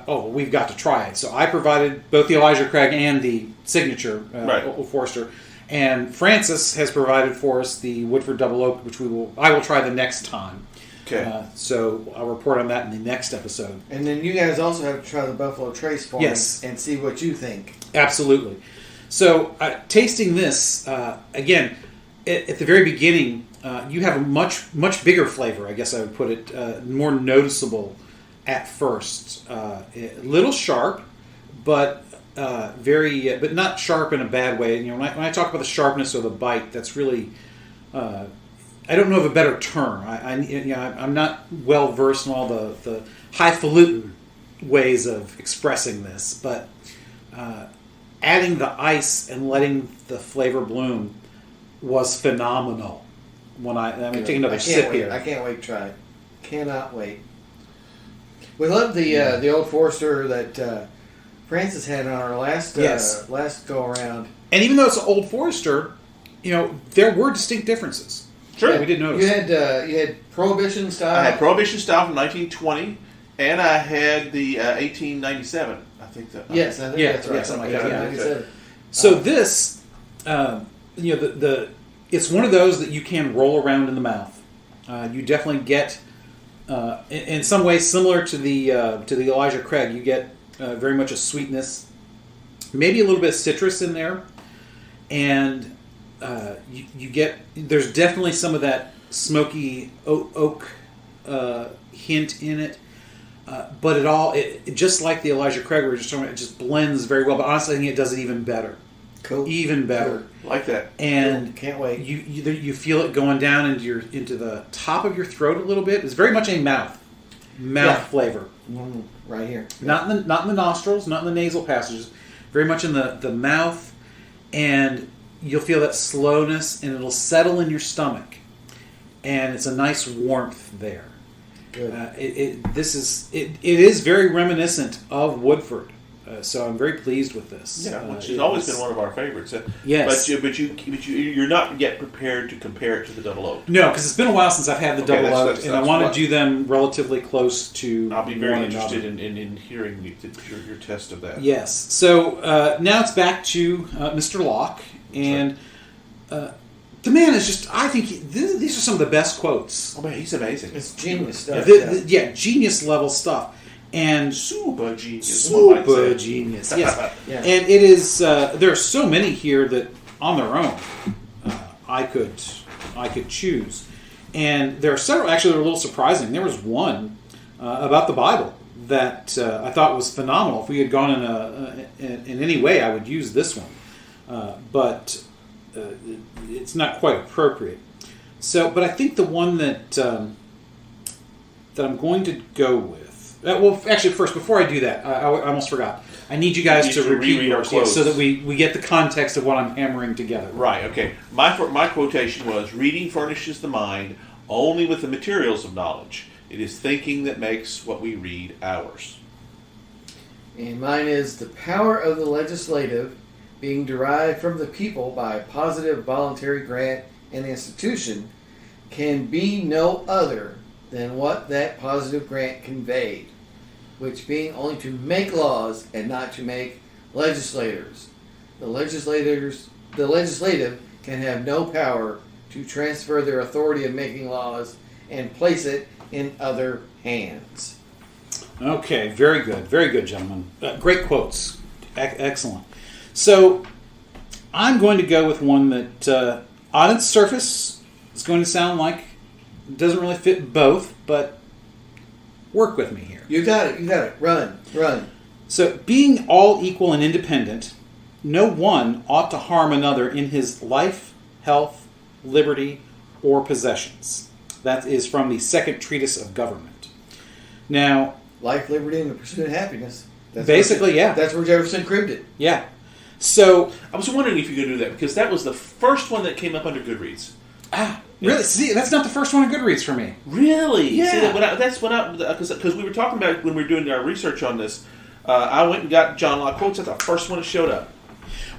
S1: we've got to try it. So I provided both the Elijah Craig and the Signature Old Forester, and Francis has provided for us the Woodford Double Oak, which I will try the next time.
S3: Okay.
S1: So I'll report on that in the next episode.
S2: And then you guys also have to try the Buffalo Trace for me and see what you think.
S1: Absolutely. So, tasting this, again, at the very beginning, you have a much bigger flavor, I guess I would put it, more noticeable at first. A little sharp, but but not sharp in a bad way. When I talk about the sharpness or the bite, that's really, I don't know of a better term. I'm not well versed in all the highfalutin ways of expressing this, but adding the ice and letting the flavor bloom was phenomenal. Take another sip here.
S2: I can't wait to try it. Cannot wait. We love the Old Forester that Francis had on our last go around.
S1: And even though it's an Old Forester, there were distinct differences.
S3: Sure,
S1: we did notice.
S2: You had Prohibition style.
S3: I had Prohibition style from 1920, and I had the 1897. I think that.
S2: Yes, I think that's right.
S1: Yeah, something like that. Yeah.
S2: 97.
S1: So this, it's one of those that you can roll around in the mouth. You definitely get, in some ways, similar to the Elijah Craig. You get very much a sweetness, maybe a little bit of citrus in there, and you get. There's definitely some of that smoky oak hint in it. But it just like the Elijah Craig we were just talking about, it just blends very well. But honestly, I think it does it even better.
S2: Cool.
S1: Even better.
S3: Cool. Like that.
S1: And
S2: cool. Can't wait.
S1: You feel it going down into the top of your throat a little bit. It's very much a mouth flavor.
S2: Right here.
S1: Not in the nostrils, not in the nasal passages. Very much in the mouth, and you'll feel that slowness, and it'll settle in your stomach, and it's a nice warmth there.
S2: Good.
S1: It is very reminiscent of Woodford, so I'm very pleased with this.
S3: Yeah, which has always been one of our favorites.
S1: Yes,
S3: but you're not yet prepared to compare it to the Double Oak.
S1: No, because it's been a while since I've had the Double Oak, and I want to do them relatively close to.
S3: I'll be very
S1: one
S3: interested
S1: another.
S3: in hearing your test of that.
S1: Yes. So now it's back to Mr. Locke, and the man is just. I think these are some of the best quotes.
S3: Oh man, he's amazing.
S2: It's genius stuff.
S1: Genius level stuff. And
S3: super genius.
S1: Super genius, yes.
S2: Yeah.
S1: And it is. There are so many here that, on their own, I could choose. And there are several. Actually, they're a little surprising. There was one about the Bible that I thought was phenomenal. If we had gone in any way, I would use this one, but it's not quite appropriate. So, but I think the one that I'm going to go with. Well, actually, first, before I do that, I almost forgot. I need you guys to repeat yours so that we get the context of what I'm hammering together.
S3: Right, okay. My quotation was, reading furnishes the mind only with the materials of knowledge. It is thinking that makes what we read ours.
S2: And mine is, the power of the legislative being derived from the people by positive voluntary grant and institution can be no other than what that positive grant conveyed, which being only to make laws and not to make legislators. The legislative can have no power to transfer their authority of making laws and place it in other hands.
S1: Okay, very good, gentlemen. Great quotes, excellent. So I'm going to go with one that, on its surface, is going to sound like doesn't really fit both, but work with me here.
S2: You got it. Run.
S1: So, being all equal and independent, no one ought to harm another in his life, health, liberty, or possessions. That is from the Second Treatise of Government. Now,
S2: life, liberty, and the pursuit of happiness.
S1: Yeah.
S2: That's where Jefferson cribbed it.
S1: Yeah. So,
S3: I was wondering if you could do that, because that was the first one that came up under Goodreads.
S1: Really? See, that's not the first one on Goodreads for me.
S3: Really?
S1: Yeah.
S3: See, because we were talking about when we were doing our research on this. I went and got John Locke quotes. That's the first one that showed up.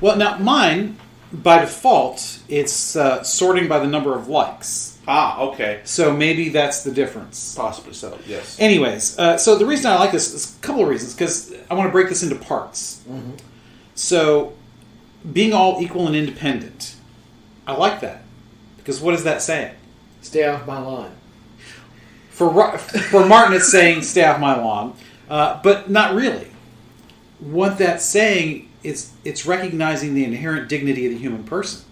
S1: Well, now mine, by default, it's sorting by the number of likes.
S3: Okay.
S1: So maybe that's the difference.
S3: Possibly so. Yes.
S1: Anyways, so the reason I like this is a couple of reasons, because I want to break this into parts.
S2: Mm-hmm.
S1: So, being all equal and independent, I like that. Because what is that saying?
S2: Stay off my lawn.
S1: For Martin, it's saying stay off my lawn, but not really. What that's saying is it's recognizing the inherent dignity of the human person.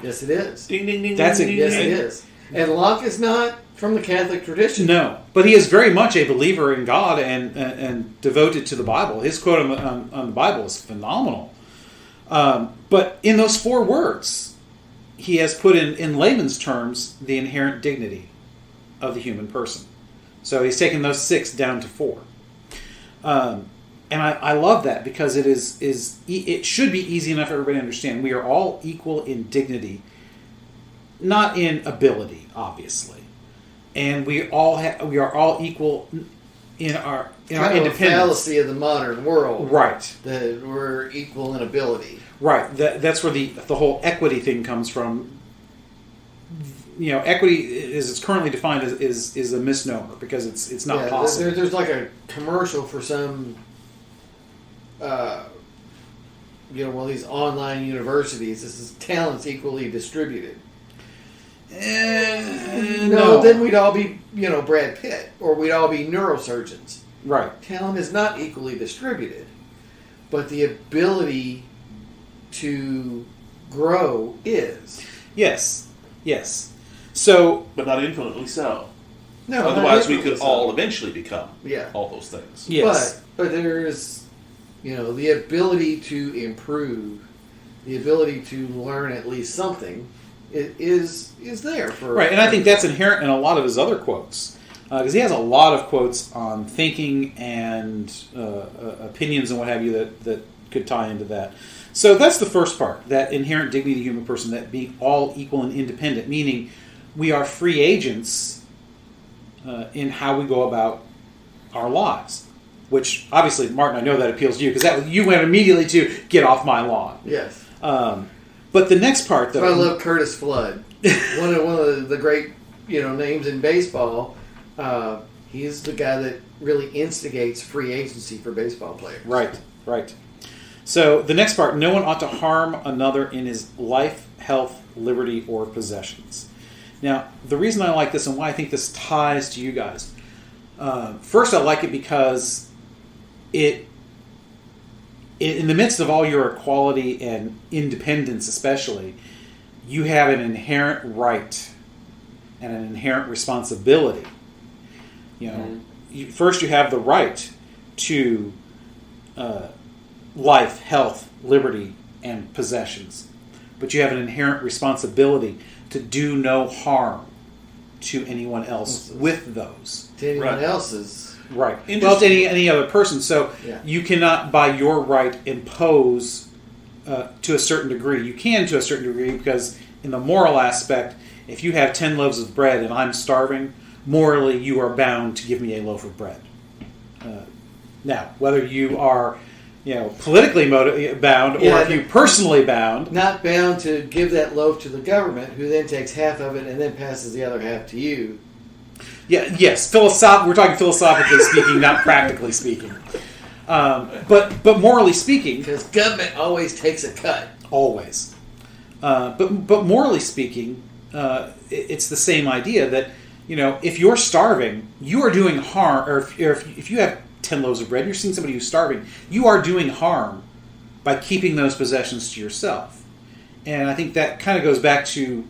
S2: Yes, it is.
S3: Ding, ding, ding.
S1: That's
S3: ding,
S1: it.
S3: ding,
S2: Yes,
S3: ding.
S2: it is. And Locke is not from the Catholic tradition.
S1: No, but he is very much a believer in God and devoted to the Bible. His quote on the Bible is phenomenal. But in those 4 words, he has put in layman's terms the inherent dignity of the human person. So he's taken those 6 down to 4. And I love that, because it should be easy enough for everybody to understand. We are all equal in dignity, not in ability, obviously, and we are all equal in our independence.
S2: A fallacy of the modern world,
S1: right?
S2: That we're equal in ability,
S1: right? That's where the whole equity thing comes from. You know, equity, as it's currently defined, is a misnomer, because it's not possible.
S2: There's like a commercial for some. One of these online universities. This is talent's equally distributed. No, then we'd all be, Brad Pitt, or we'd all be neurosurgeons.
S1: Right.
S2: Talent is not equally distributed, but the ability to grow is.
S1: Yes. So,
S3: but not infinitely so.
S2: No,
S3: Otherwise, we
S2: not
S3: could
S2: so.
S3: all eventually become
S2: Yeah.
S3: all those things.
S1: yes.
S2: But there is, the ability to improve, the ability to learn at least something, is there for
S1: Right, and I think that's inherent in a lot of his other quotes. Because he has a lot of quotes on thinking and opinions and what have you that could tie into that. So that's the first part, that inherent dignity of the human person, that being all equal and independent, meaning we are free agents in how we go about our lives. Which, obviously, Martin, I know that appeals to you, because you went immediately to get off my lawn.
S2: Yes.
S1: But the next part, though...
S2: I love Curtis Flood. one of the great names in baseball. He's the guy that really instigates free agency for baseball players.
S1: Right. So the next part, no one ought to harm another in his life, health, liberty, or possessions. Now, the reason I like this and why I think this ties to you guys, first I like it because it in the midst of all your equality and independence especially, you have an inherent right and an inherent responsibility. First you have the right to life, health, liberty, and possessions. But you have an inherent responsibility to do no harm to anyone else with those.
S2: To anyone else's.
S1: Right. Well, to any other person. So you cannot, by your right, impose to a certain degree. You can to a certain degree because in the moral aspect, if you have 10 loaves of bread and I'm starving, morally you are bound to give me a loaf of bread. Now, whether you are politically bound or if you personally bound.
S2: Not bound to give that loaf to the government, who then takes half of it and then passes the other half to you.
S1: Yes. We're talking philosophically speaking, not practically speaking. But morally speaking...
S2: Because government always takes a cut.
S1: Always. But morally speaking, it's the same idea that, if you're starving, you are doing harm, or if you have 10 loaves of bread and you're seeing somebody who's starving, you are doing harm by keeping those possessions to yourself. And I think that kind of goes back to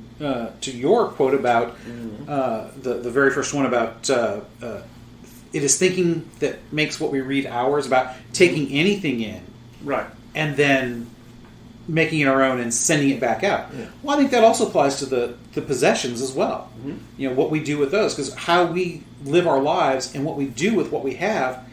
S1: your quote about the very first one about it is thinking that makes what we read ours, about taking anything in,
S3: right,
S1: and then making it our own and sending it back out.
S2: Yeah.
S1: Well, I think that also applies to the possessions as well.
S3: Mm-hmm.
S1: What we do with those, because how we live our lives and what we do with what we have,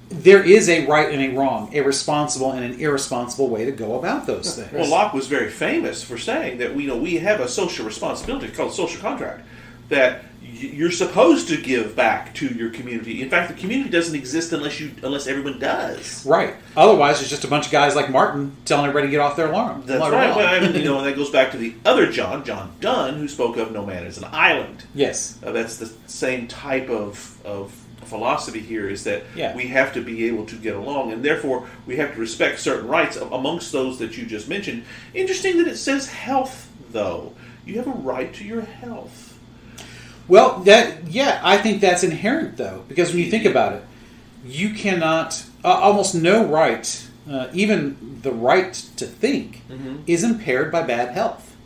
S1: there is a right and a wrong, a responsible and an irresponsible way to go about those things.
S3: Well, Locke was very famous for saying that we have a social responsibility called social contract, that you're supposed to give back to your community. In fact, the community doesn't exist unless everyone does.
S1: Right. Otherwise, it's just a bunch of guys like Martin telling everybody to get off their alarm.
S3: That's right. Well, and that goes back to the other John Donne, who spoke of no man as an island.
S1: Yes.
S3: That's the same type of philosophy here, is that we have to be able to get along, and therefore we have to respect certain rights amongst those that you just mentioned. Interesting that it says health, though. You have a right to your health.
S1: Well, I think that's inherent, though, because when you think about it, you cannot, almost no right, even the right to think, is impaired by bad health.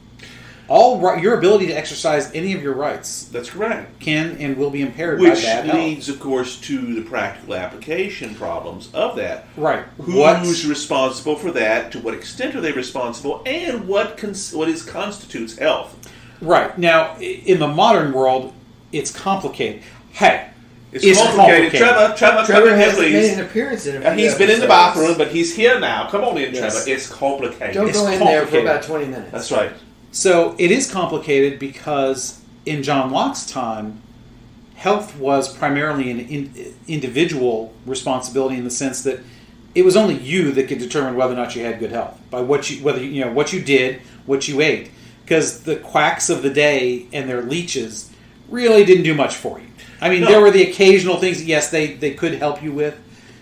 S1: Your ability to exercise any of your rights,
S3: that's correct,
S1: can and will be impaired by bad health.
S3: Which leads, of course, to the practical application problems of that.
S1: Right.
S3: Who's responsible for that? To what extent are they responsible? And what constitutes health?
S1: Right. Now, in the modern world, it's complicated. Hey,
S3: it's complicated.
S2: Trevor hasn't made an appearance in it.
S3: He's been in the bathroom, but he's here now. Come on in,
S1: yes.
S3: Trevor. It's complicated.
S2: Don't go in there for about 20 minutes.
S3: That's right.
S1: So it is complicated because in John Locke's time, health was primarily an individual responsibility in the sense that it was only you that could determine whether or not you had good health by what you did, what you ate, because the quacks of the day and their leeches really didn't do much for you. I mean, there were the occasional things that, yes, they could help you with.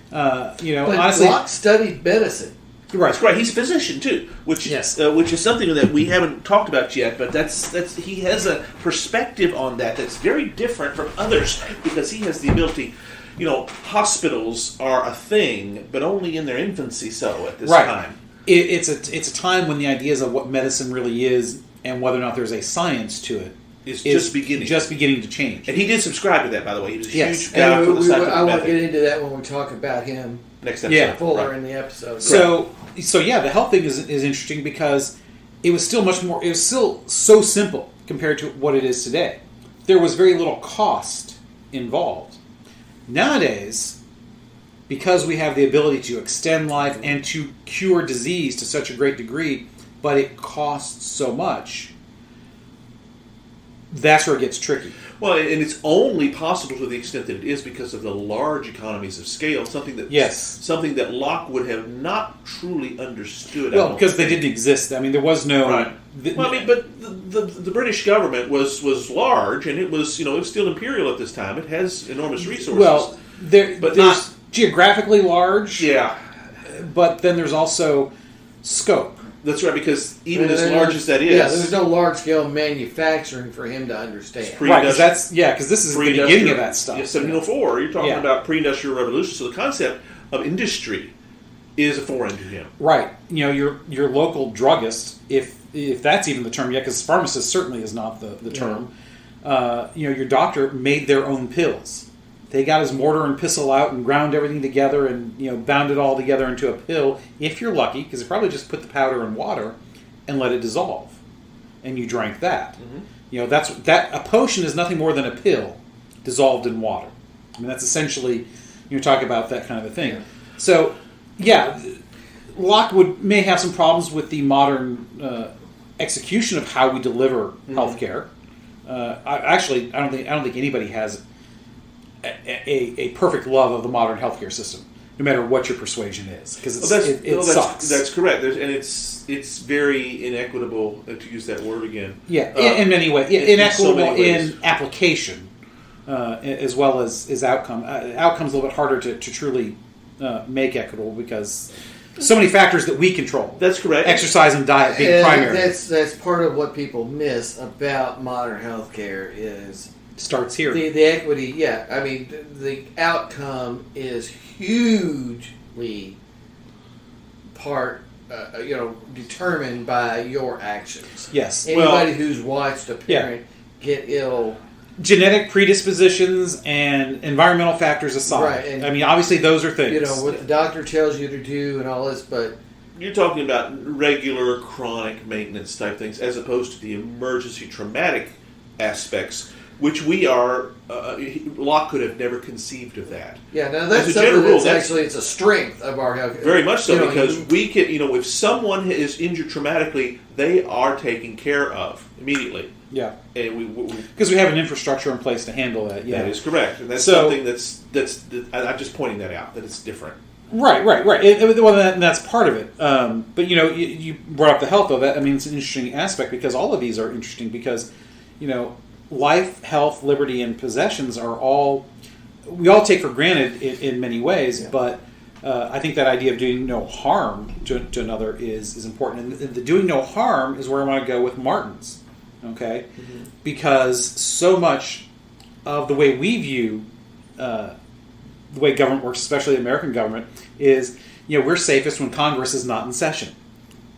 S1: But honestly,
S2: Locke studied medicine.
S1: Right.
S3: That's right. He's a physician too, which is something that we haven't talked about yet. But that's he has a perspective on that's very different from others, because he has the ability. Hospitals are a thing, but only in their infancy. So at this time,
S1: it's a time when the ideas of what medicine really is and whether or not there's a science to it
S3: It's
S1: is
S3: just beginning
S1: to change.
S3: And he did subscribe to that, by the way. He was a
S1: Yes.
S3: huge guy for the scientific
S2: I want to
S3: method.
S2: get into that when we talk about him
S3: Next episode.
S1: Yeah.
S2: fuller
S3: Right.
S2: in the episode.
S1: So yeah, the health thing is interesting because it was still it was still so simple compared to what it is today. There was very little cost involved. Nowadays, because we have the ability to extend life and to cure disease to such a great degree, but it costs so much, that's where it gets tricky.
S3: Well, and it's only possible to the extent that it is because of the large economies of scale, something that Locke would have not truly understood.
S1: Well, because they didn't exist. I mean, there was no...
S3: Right. But the British government was large, and it was still imperial at this time. It has enormous resources.
S1: Well, there's
S3: not
S1: geographically large.
S3: Yeah,
S1: But then there's also scope.
S3: that's right. Because even as large as that is,
S2: there's no large scale manufacturing for him to understand.
S1: Right, because this is the beginning of that stuff.
S3: Yeah, 1704. You're talking about pre-industrial revolution. So the concept of industry is foreign to him.
S1: Right. Your local druggist, if that's even the term yet, because pharmacist certainly is not the term. Your doctor made their own pills. They got his mortar and pestle out and ground everything together and bound it all together into a pill. If you're lucky, because they probably just put the powder in water and let it dissolve, and you drank that. Mm-hmm. A potion is nothing more than a pill dissolved in water. I mean, that's essentially you're talking about that kind of a thing. Yeah. So, Locke may have some problems with the modern execution of how we deliver healthcare. I don't think anybody has a perfect love of the modern healthcare system, no matter what your persuasion is, because it sucks.
S3: That's correct. It's very inequitable, to use that word again.
S1: Yeah, in many ways. Yeah, inequitable
S3: so many ways.
S1: in application as well as outcome. Outcome's a little bit harder to truly make equitable because so many factors that we control.
S3: That's correct.
S1: Exercise and diet being primary.
S2: That's part of what people miss about modern healthcare is
S1: starts here.
S2: The equity, yeah. I mean, the outcome is hugely determined by your actions.
S1: Yes.
S2: Anybody who's watched a parent get ill.
S1: Genetic predispositions and environmental factors aside.
S2: Right. And,
S1: I mean, obviously those are things.
S2: What the doctor tells you to do and all this, but...
S3: You're talking about regular chronic maintenance type things as opposed to the emergency traumatic aspects, which we are... Locke could have never conceived of that.
S2: Yeah, now that's something it's a strength of our health.
S3: Very much so, because we can, if someone is injured traumatically, they are taken care of immediately.
S1: Yeah,
S3: and
S1: because we have an infrastructure in place to handle that. Yeah,
S3: that is correct, and that's something that's I'm just pointing that out that it's different.
S1: Right. That's part of it. But you brought up the health though. That it's an interesting aspect because all of these are interesting because life, health, liberty, and possessions are all we all take for granted in many ways. Yeah. But I think that idea of doing no harm to another is important, and the doing no harm is where I want to go with Martin's. Okay, mm-hmm. Because so much of the way we view the way government works, especially the American government, is we're safest when Congress is not in session.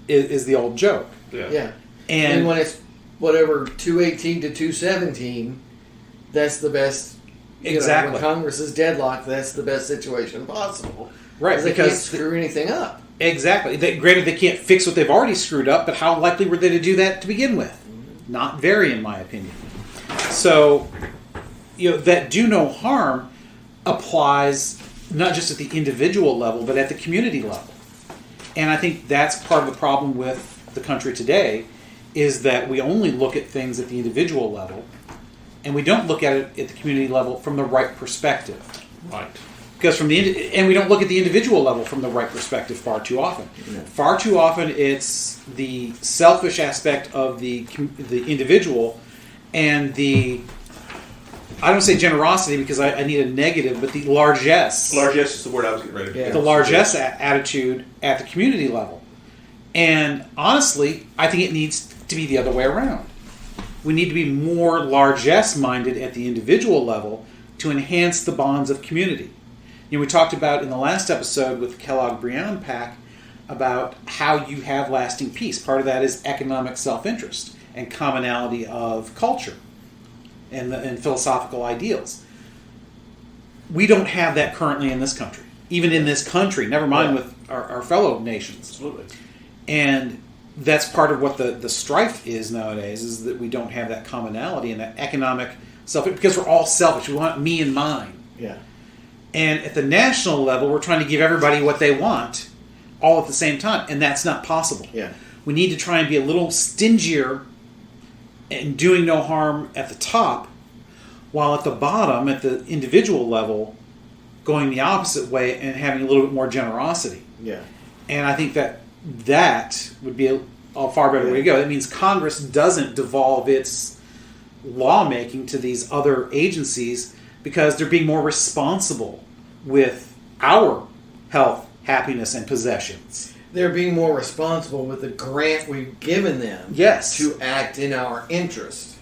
S1: Is the old joke?
S2: Yeah. And when it's whatever 218 to 217, that's the best.
S1: Exactly.
S2: When Congress is deadlocked, that's the best situation possible.
S1: Right.
S2: Because they can't screw anything up.
S1: Exactly. Granted, they can't fix what they've already screwed up, but how likely were they to do that to begin with? Not very, in my opinion. So, that do no harm applies not just at the individual level, but at the community level. And I think that's part of the problem with the country today, is that we only look at things at the individual level, and we don't look at it at the community level from the right perspective.
S3: Right.
S1: Because and we don't look at the individual level from the right perspective far too often. Yeah. Far too often, it's the selfish aspect of the individual and I don't say generosity because I need a negative, but the largesse.
S3: Largesse is the word I was getting ready to
S1: The largesse attitude at the community level. And honestly, I think it needs to be the other way around. We need to be more largesse-minded at the individual level to enhance the bonds of community. We talked about in the last episode with Kellogg-Briand Pack about how you have lasting peace. Part of that is economic self-interest. and commonality of culture and philosophical ideals. We don't have that currently in this country. Even in this country, never mind with our fellow nations.
S3: Absolutely.
S1: And that's part of what the strife is nowadays, is that we don't have that commonality and that economic because we're all selfish. We want me and mine.
S2: Yeah.
S1: And at the national level, we're trying to give everybody what they want all at the same time, and that's not possible.
S2: Yeah.
S1: We need to try and be a little stingier and doing no harm at the top, while at the bottom, at the individual level, going the opposite way and having a little bit more generosity.
S2: Yeah.
S1: And I think that would be a far better way to go. That means Congress doesn't devolve its lawmaking to these other agencies because they're being more responsible with our health, happiness, and possessions.
S2: They're being more responsible with the grant we've given them
S1: Yes.
S2: to act in our interest.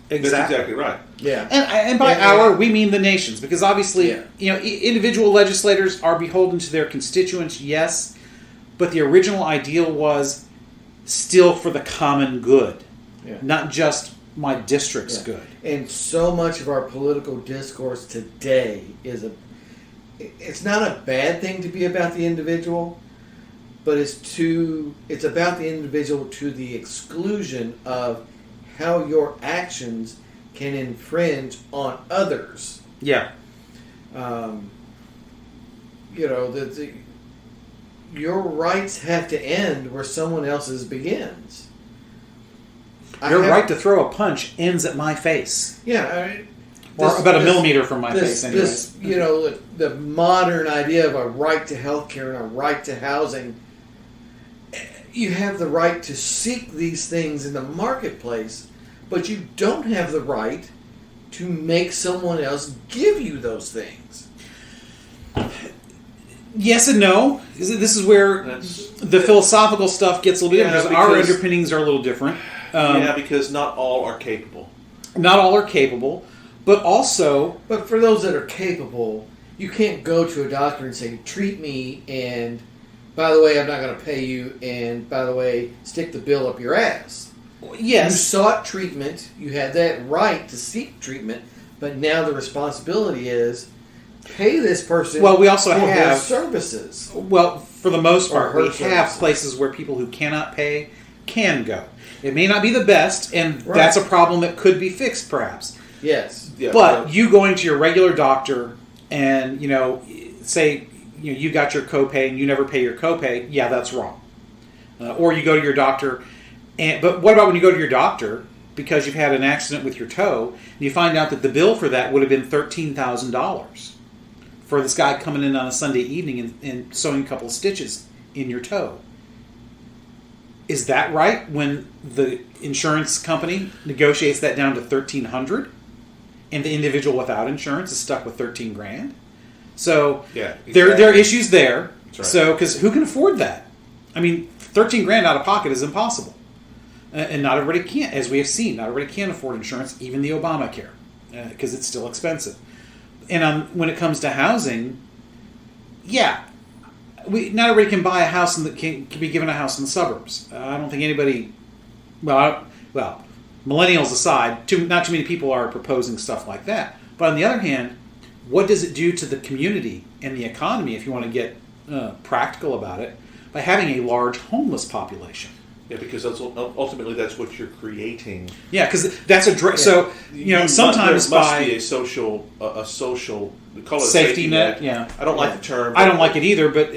S3: That's exactly right.
S2: Yeah.
S1: And by our, we mean the nations, because obviously, individual legislators are beholden to their constituents, yes, but the original ideal was still for the common good, not just my district's good.
S2: And so much of our political discourse today it's not a bad thing to be about the individual, but it's about the individual to the exclusion of how your actions can infringe on others.
S1: Yeah.
S2: Your rights have to end where someone else's begins.
S1: Your right to throw a punch ends at my face.
S2: Yeah.
S1: Or about a millimeter from my face, anyways.
S2: The modern idea of a right to health care and a right to housing. You have the right to seek these things in the marketplace, but you don't have the right to make someone else give you those things.
S1: Yes and no. This is where the philosophical stuff gets a little bit different, because our underpinnings are a little different.
S3: Because not all are capable.
S1: Not all are capable, but also...
S2: But for those that are capable, you can't go to a doctor and say, treat me, and by the way, I'm not going to pay you, and by the way, stick the bill up your ass.
S1: Yes.
S2: You sought treatment, you had that right to seek treatment, but now the responsibility is pay this person
S1: we also
S2: for
S1: have
S2: their services.
S1: Well, for the most part, we have
S2: services.
S1: places where people who cannot pay can go. It may not be the best, and that's a problem that could be fixed, perhaps.
S2: Yes.
S3: Yeah,
S1: but you going to your regular doctor and, say you got your copay and you never pay your copay, that's wrong. Or you go to your doctor, but what about when you go to your doctor because you've had an accident with your toe, and you find out that the bill for that would have been $13,000 for this guy coming in on a Sunday evening and sewing a couple of stitches in your toe. Is that right when the insurance company negotiates that down to $1,300 and the individual without insurance is stuck with $13,000? So there are issues there.
S3: That's right.
S1: So because who can afford that? I mean, $13,000 out of pocket is impossible, and not everybody can. As we have seen, not everybody can afford insurance, even the Obamacare, because it's still expensive. And when it comes to housing, not everybody can buy a house and can be given a house in the suburbs. I don't think anybody. Well, millennials aside, not too many people are proposing stuff like that. But on the other hand, what does it do to the community and the economy, if you want to get practical about it, by having a large homeless population?
S3: Yeah, because ultimately that's what you're creating.
S1: Yeah, because that's so sometimes
S3: there must
S1: by
S3: be a social call it
S1: safety net. Yeah,
S3: I don't like the term.
S1: I don't like it either, but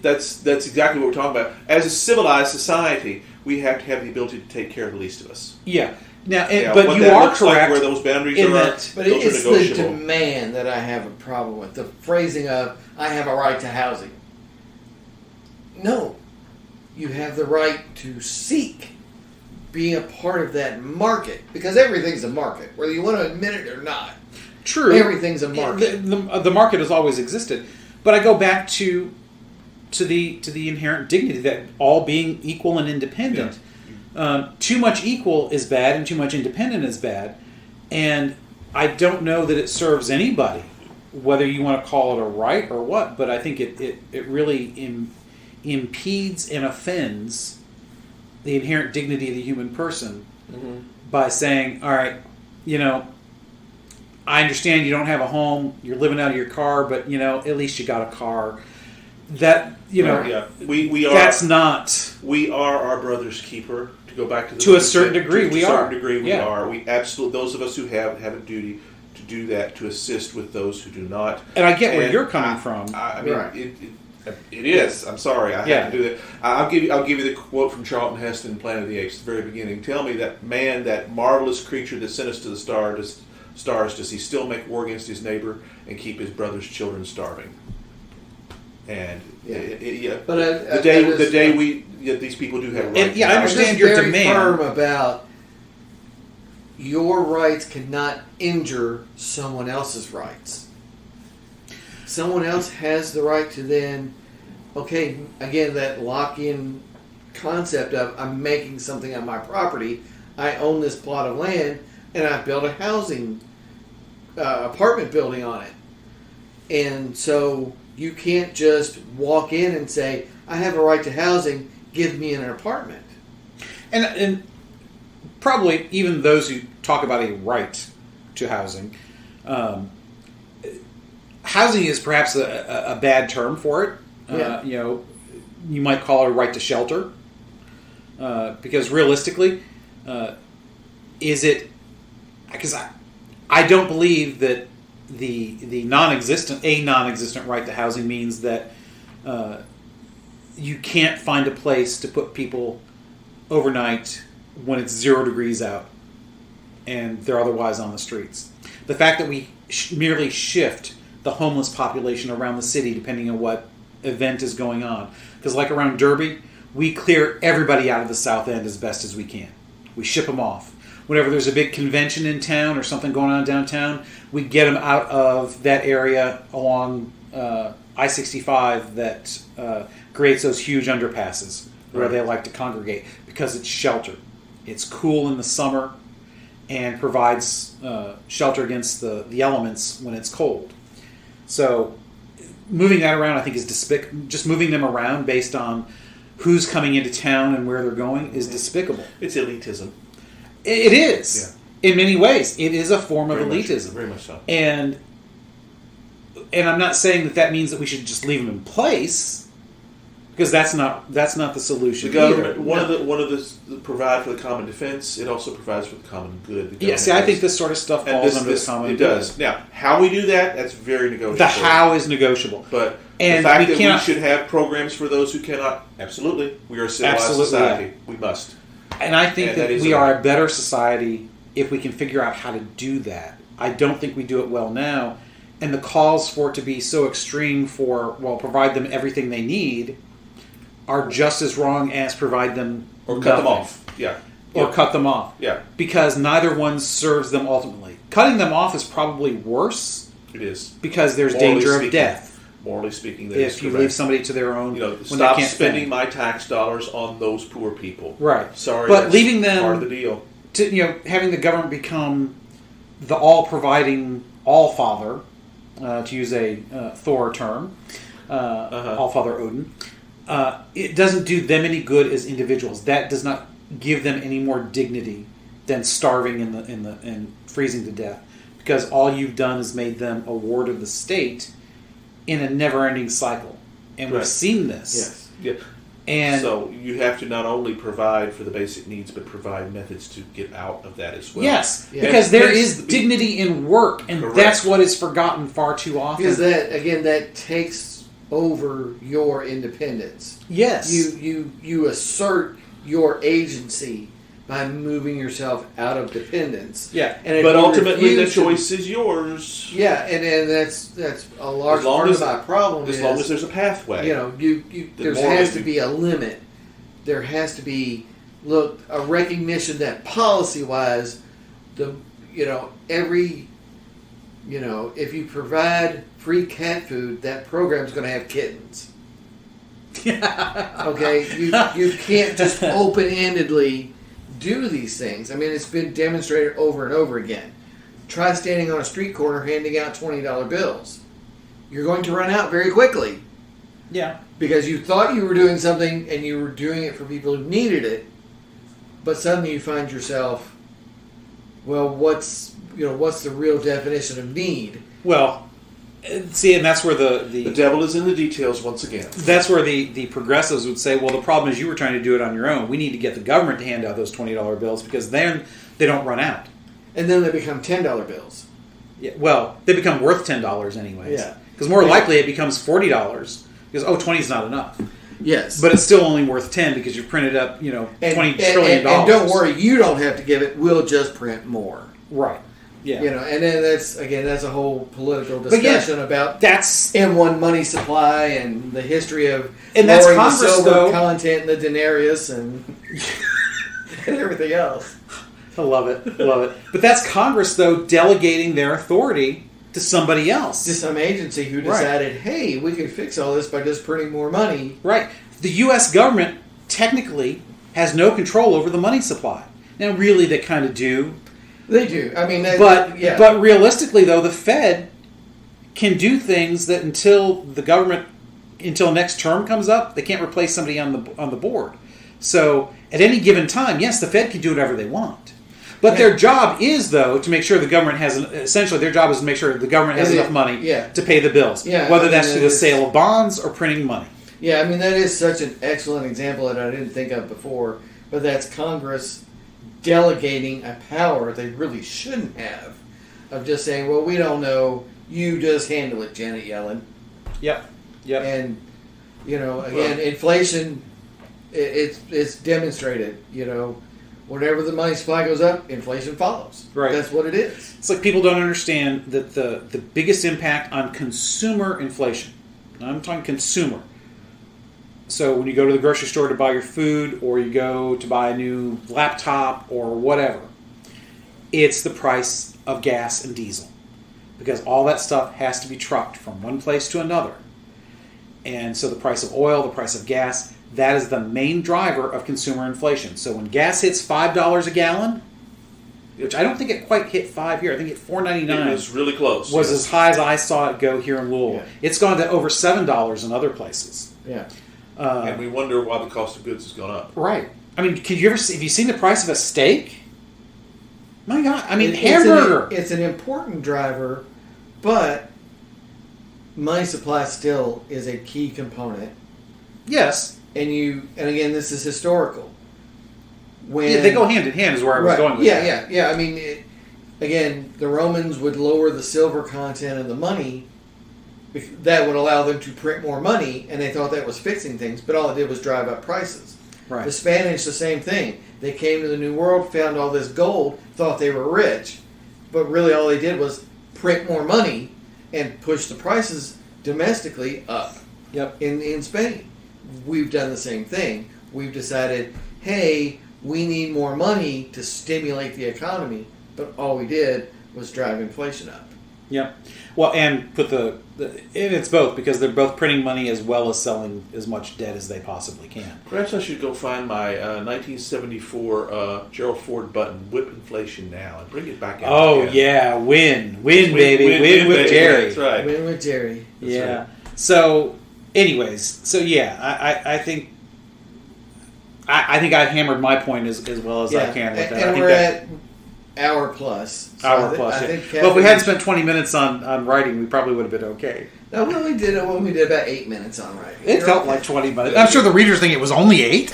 S3: that's exactly what we're talking about. As a civilized society, we have to have the ability to take care of the least of us.
S1: Yeah. Now, but you are correct.
S3: Like where those boundaries are,
S2: but it's the demand that I have a problem with. The phrasing of "I have a right to housing." No, you have the right to seek being a part of that market, because everything's a market, whether you want to admit it or not.
S1: True,
S2: everything's a market.
S1: The market has always existed, but I go back to the inherent dignity that all being equal and independent. Yeah. Too much equal is bad, and too much independent is bad, and I don't know that it serves anybody, whether you want to call it a right or what. But I think it really impedes and offends the inherent dignity of the human person by saying, all right, I understand you don't have a home, you're living out of your car, but, at least you got a car. That, we are,
S3: that's
S1: not...
S3: We are our brother's keeper, to go back to the...
S1: To a certain degree, we are.
S3: To a certain degree, we are. We absolutely, those of us who have a duty to do that, to assist with those who do not.
S1: And I get where you're coming from.
S3: I mean, it is. I'm sorry, I have to do that. I'll give you the quote from Charlton Heston in Planet of the Apes at the very beginning. Tell me that man, that marvelous creature that sent us to the stars, does he still make war against his neighbor and keep his brother's children starving? And
S2: but
S3: the day these people do have a right.
S1: I understand your
S2: very
S1: demand.
S2: Firm about your rights cannot injure someone else's rights. Someone else has the right to then, again, that lock-in concept of I'm making something on my property. I own this plot of land, and I built a housing apartment building on it. And so you can't just walk in and say, I have a right to housing, give me an apartment.
S1: And probably even those who talk about a right to housing, housing is perhaps a bad term for it. You might call it a right to shelter. Because realistically, is it... Because I don't believe that the non-existent right to housing means that you can't find a place to put people overnight when it's 0 degrees out and they're otherwise on the streets. The fact that we merely shift the homeless population around the city depending on what event is going on. Because like around Derby, we clear everybody out of the South End as best as we can. We ship them off. Whenever there's a big convention in town or something going on downtown, we get them out of that area along I-65 that creates those huge underpasses where they like to congregate because it's shelter. It's cool in the summer and provides shelter against the elements when it's cold. So moving that around, I think, is despicable. Just moving them around based on who's coming into town and where they're going is despicable.
S3: It's elitism.
S1: It is. Yeah. In many ways. It is a form of elitism.
S3: Very much so.
S1: And I'm not saying that means that we should just leave them in place, because that's not the solution.
S3: The government, one of the provide for the common defense. It also provides for the common good.
S1: I think this sort of stuff falls under the common good. It does.
S3: Now, how we do that, that's very negotiable.
S1: The how is negotiable.
S3: But the fact that we should have programs for those who cannot, absolutely. We are a civilized society. Yeah. We must.
S1: And I think that we are a better society if we can figure out how to do that. I don't think we do it well now. And the calls for it to be so extreme provide them everything they need are just as wrong as provide them
S3: or cut them off. Yeah.
S1: Or cut them off.
S3: Yeah.
S1: Because neither one serves them ultimately. Cutting them off is probably worse.
S3: It is.
S1: Because there's danger of death.
S3: Morally speaking, that
S1: if you leave somebody to their own,
S3: stop spending my tax dollars on those poor people.
S1: Right.
S3: Sorry,
S1: but leaving them
S3: part of the deal.
S1: To having the government become the all-providing all-father, to use a Thor term, all-father Odin. It doesn't do them any good as individuals. That does not give them any more dignity than starving and freezing to death, because all you've done is made them a ward of the state in a never-ending cycle, and we've seen this.
S3: Yes. Yeah.
S1: And
S3: so you have to not only provide for the basic needs, but provide methods to get out of that as well.
S1: Yes, because there is dignity in work, and that's what is forgotten far too often.
S2: Because that takes over your independence.
S1: Yes,
S2: you assert your agency by moving yourself out of dependence.
S1: Yeah,
S3: but ultimately the choice is yours.
S2: Yeah, and that's a large part of my problem.
S3: As long as there's a pathway,
S2: there has to be a limit. There has to be a recognition that policy-wise, if you provide free cat food, that program's going to have kittens. Okay, you can't just open-endedly do these things. I mean, it's been demonstrated over and over again. Try standing on a street corner handing out $20 bills. You're going to run out very quickly.
S1: Yeah.
S2: Because you thought you were doing something and you were doing it for people who needed it, but suddenly you find yourself, well, what's the real definition of need?
S1: Well, see, and that's where
S3: The devil is in the details once again.
S1: that's where the progressives would say, well, the problem is you were trying to do it on your own. We need to get the government to hand out those $20 bills because then they don't run out.
S2: And then they become $10 bills.
S1: Yeah, well, they become worth $10 anyways.
S2: Yeah.
S1: Because more likely it becomes $40 because 20 is not enough.
S2: Yes.
S1: But it's still only worth 10 because you've printed up, $20 trillion.
S2: And don't worry, you don't have to give it. We'll just print more.
S1: Right. Yeah.
S2: And then that's a whole political discussion about
S1: that's
S2: M1 money supply and the history of
S1: and that's
S2: lowering the
S1: Congress,
S2: silver
S1: though.
S2: content in the denarius and and everything else.
S1: I love it. But that's Congress, though, delegating their authority to somebody else.
S2: To some agency who decided, hey, we can fix all this by just printing more money.
S1: Right. The U.S. government technically has no control over the money supply. Now, really, they kind of do.
S2: They do. I mean,
S1: but realistically, though, the Fed can do things that until next term comes up, they can't replace somebody on the board. So at any given time, yes, the Fed can do whatever they want. But their job is, though, to make sure the government has enough money to pay the bills.
S2: Yeah,
S1: whether that's through the sale of bonds or printing money.
S2: Yeah, I mean, that is such an excellent example that I didn't think of before. But that's Congress delegating a power they really shouldn't have, of just saying, well, we don't know, you just handle it, Janet Yellen.
S1: Yep.
S2: And, again, inflation, it's demonstrated, whenever the money supply goes up, inflation follows.
S1: Right.
S2: That's what it is.
S1: It's like people don't understand that the biggest impact on consumer inflation, now I'm talking consumer. So when you go to the grocery store to buy your food or you go to buy a new laptop or whatever, it's the price of gas and diesel. Because all that stuff has to be trucked from one place to another. And so the price of oil, the price of gas, that is the main driver of consumer inflation. So when gas hits $5 a gallon, which I don't think it quite hit $5 here, I think it $4.99.
S3: It was really close.
S1: Was as high as I saw it go here in Louisville.
S2: Yeah.
S1: It's gone to over $7 in other places.
S2: Yeah.
S3: And we wonder why the cost of goods has gone up.
S1: Right. I mean, have you seen the price of a steak? My God. I mean, hamburger.
S2: It's an important driver, but money supply still is a key component.
S1: Yes.
S2: And again, this is historical. When
S1: they go hand in hand is where I was going with that.
S2: Yeah. I mean, again, the Romans would lower the silver content of the money. That would allow them to print more money, and they thought that was fixing things, but all it did was drive up prices.
S1: Right.
S2: The Spanish, the same thing. They came to the New World, found all this gold, thought they were rich, but really all they did was print more money and push the prices domestically up.
S1: Yep.
S2: In Spain. We've done the same thing. We've decided, hey, we need more money to stimulate the economy, but all we did was drive inflation up.
S1: Yep. Well, and put and it's both, because they're both printing money as well as selling as much debt as they possibly can.
S3: Perhaps I should go find my 1974 Gerald Ford button, Whip Inflation Now, and bring it back out.
S1: Oh,
S3: again.
S1: yeah. Win, baby. Win with
S3: baby.
S1: Jerry.
S3: That's right.
S2: Win with Jerry.
S1: Yeah.
S3: right.
S1: So, anyways, I think I've hammered my point as well as I can with that.
S2: And we're at hour plus. So
S1: Well, if we hadn't spent 20 minutes on writing, we probably would have been okay.
S2: No, we only did about 8 minutes on writing.
S1: It felt like 20 minutes. I'm sure the readers think it was only 8.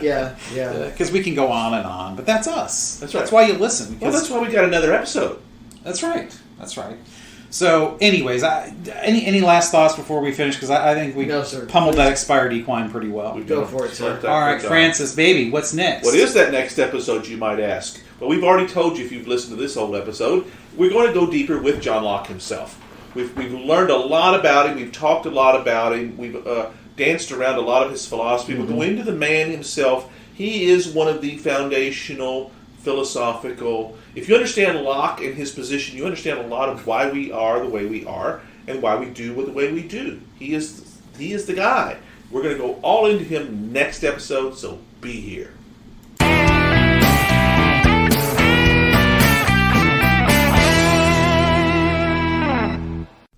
S2: Yeah.
S1: Because we can go on and on, but that's us.
S3: That's right.
S1: That's why you listen.
S3: Well, that's why we got another episode.
S1: That's right. So, anyways, any last thoughts before we finish? Because I think we pummeled that expired equine pretty well.
S2: Go for it, sir.
S1: All right, Francis, baby, what's next?
S3: What is that next episode, you might ask? Well, we've already told you if you've listened to this whole episode. We're going to go deeper with John Locke himself. We've learned a lot about him. We've talked a lot about him. We've danced around a lot of his philosophy. We'll go into the man himself. He is one of the foundational philosophical... If you understand Locke and his position, you understand a lot of why we are the way we are and why we do the way we do. He is the guy. We're going to go all into him next episode, so be here.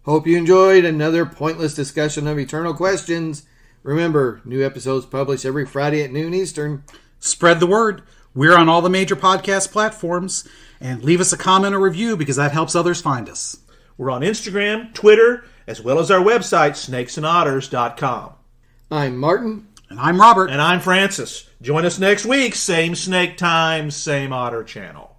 S2: Hope you enjoyed another pointless discussion of eternal questions. Remember, new episodes published every Friday at noon Eastern.
S1: Spread the word. We're on all the major podcast platforms. And leave us a comment or review because that helps others find us.
S4: We're on Instagram, Twitter, as well as our website, snakesandotters.com.
S2: I'm Martin.
S1: And I'm Robert.
S4: And I'm Francis. Join us next week, same snake time, same otter channel.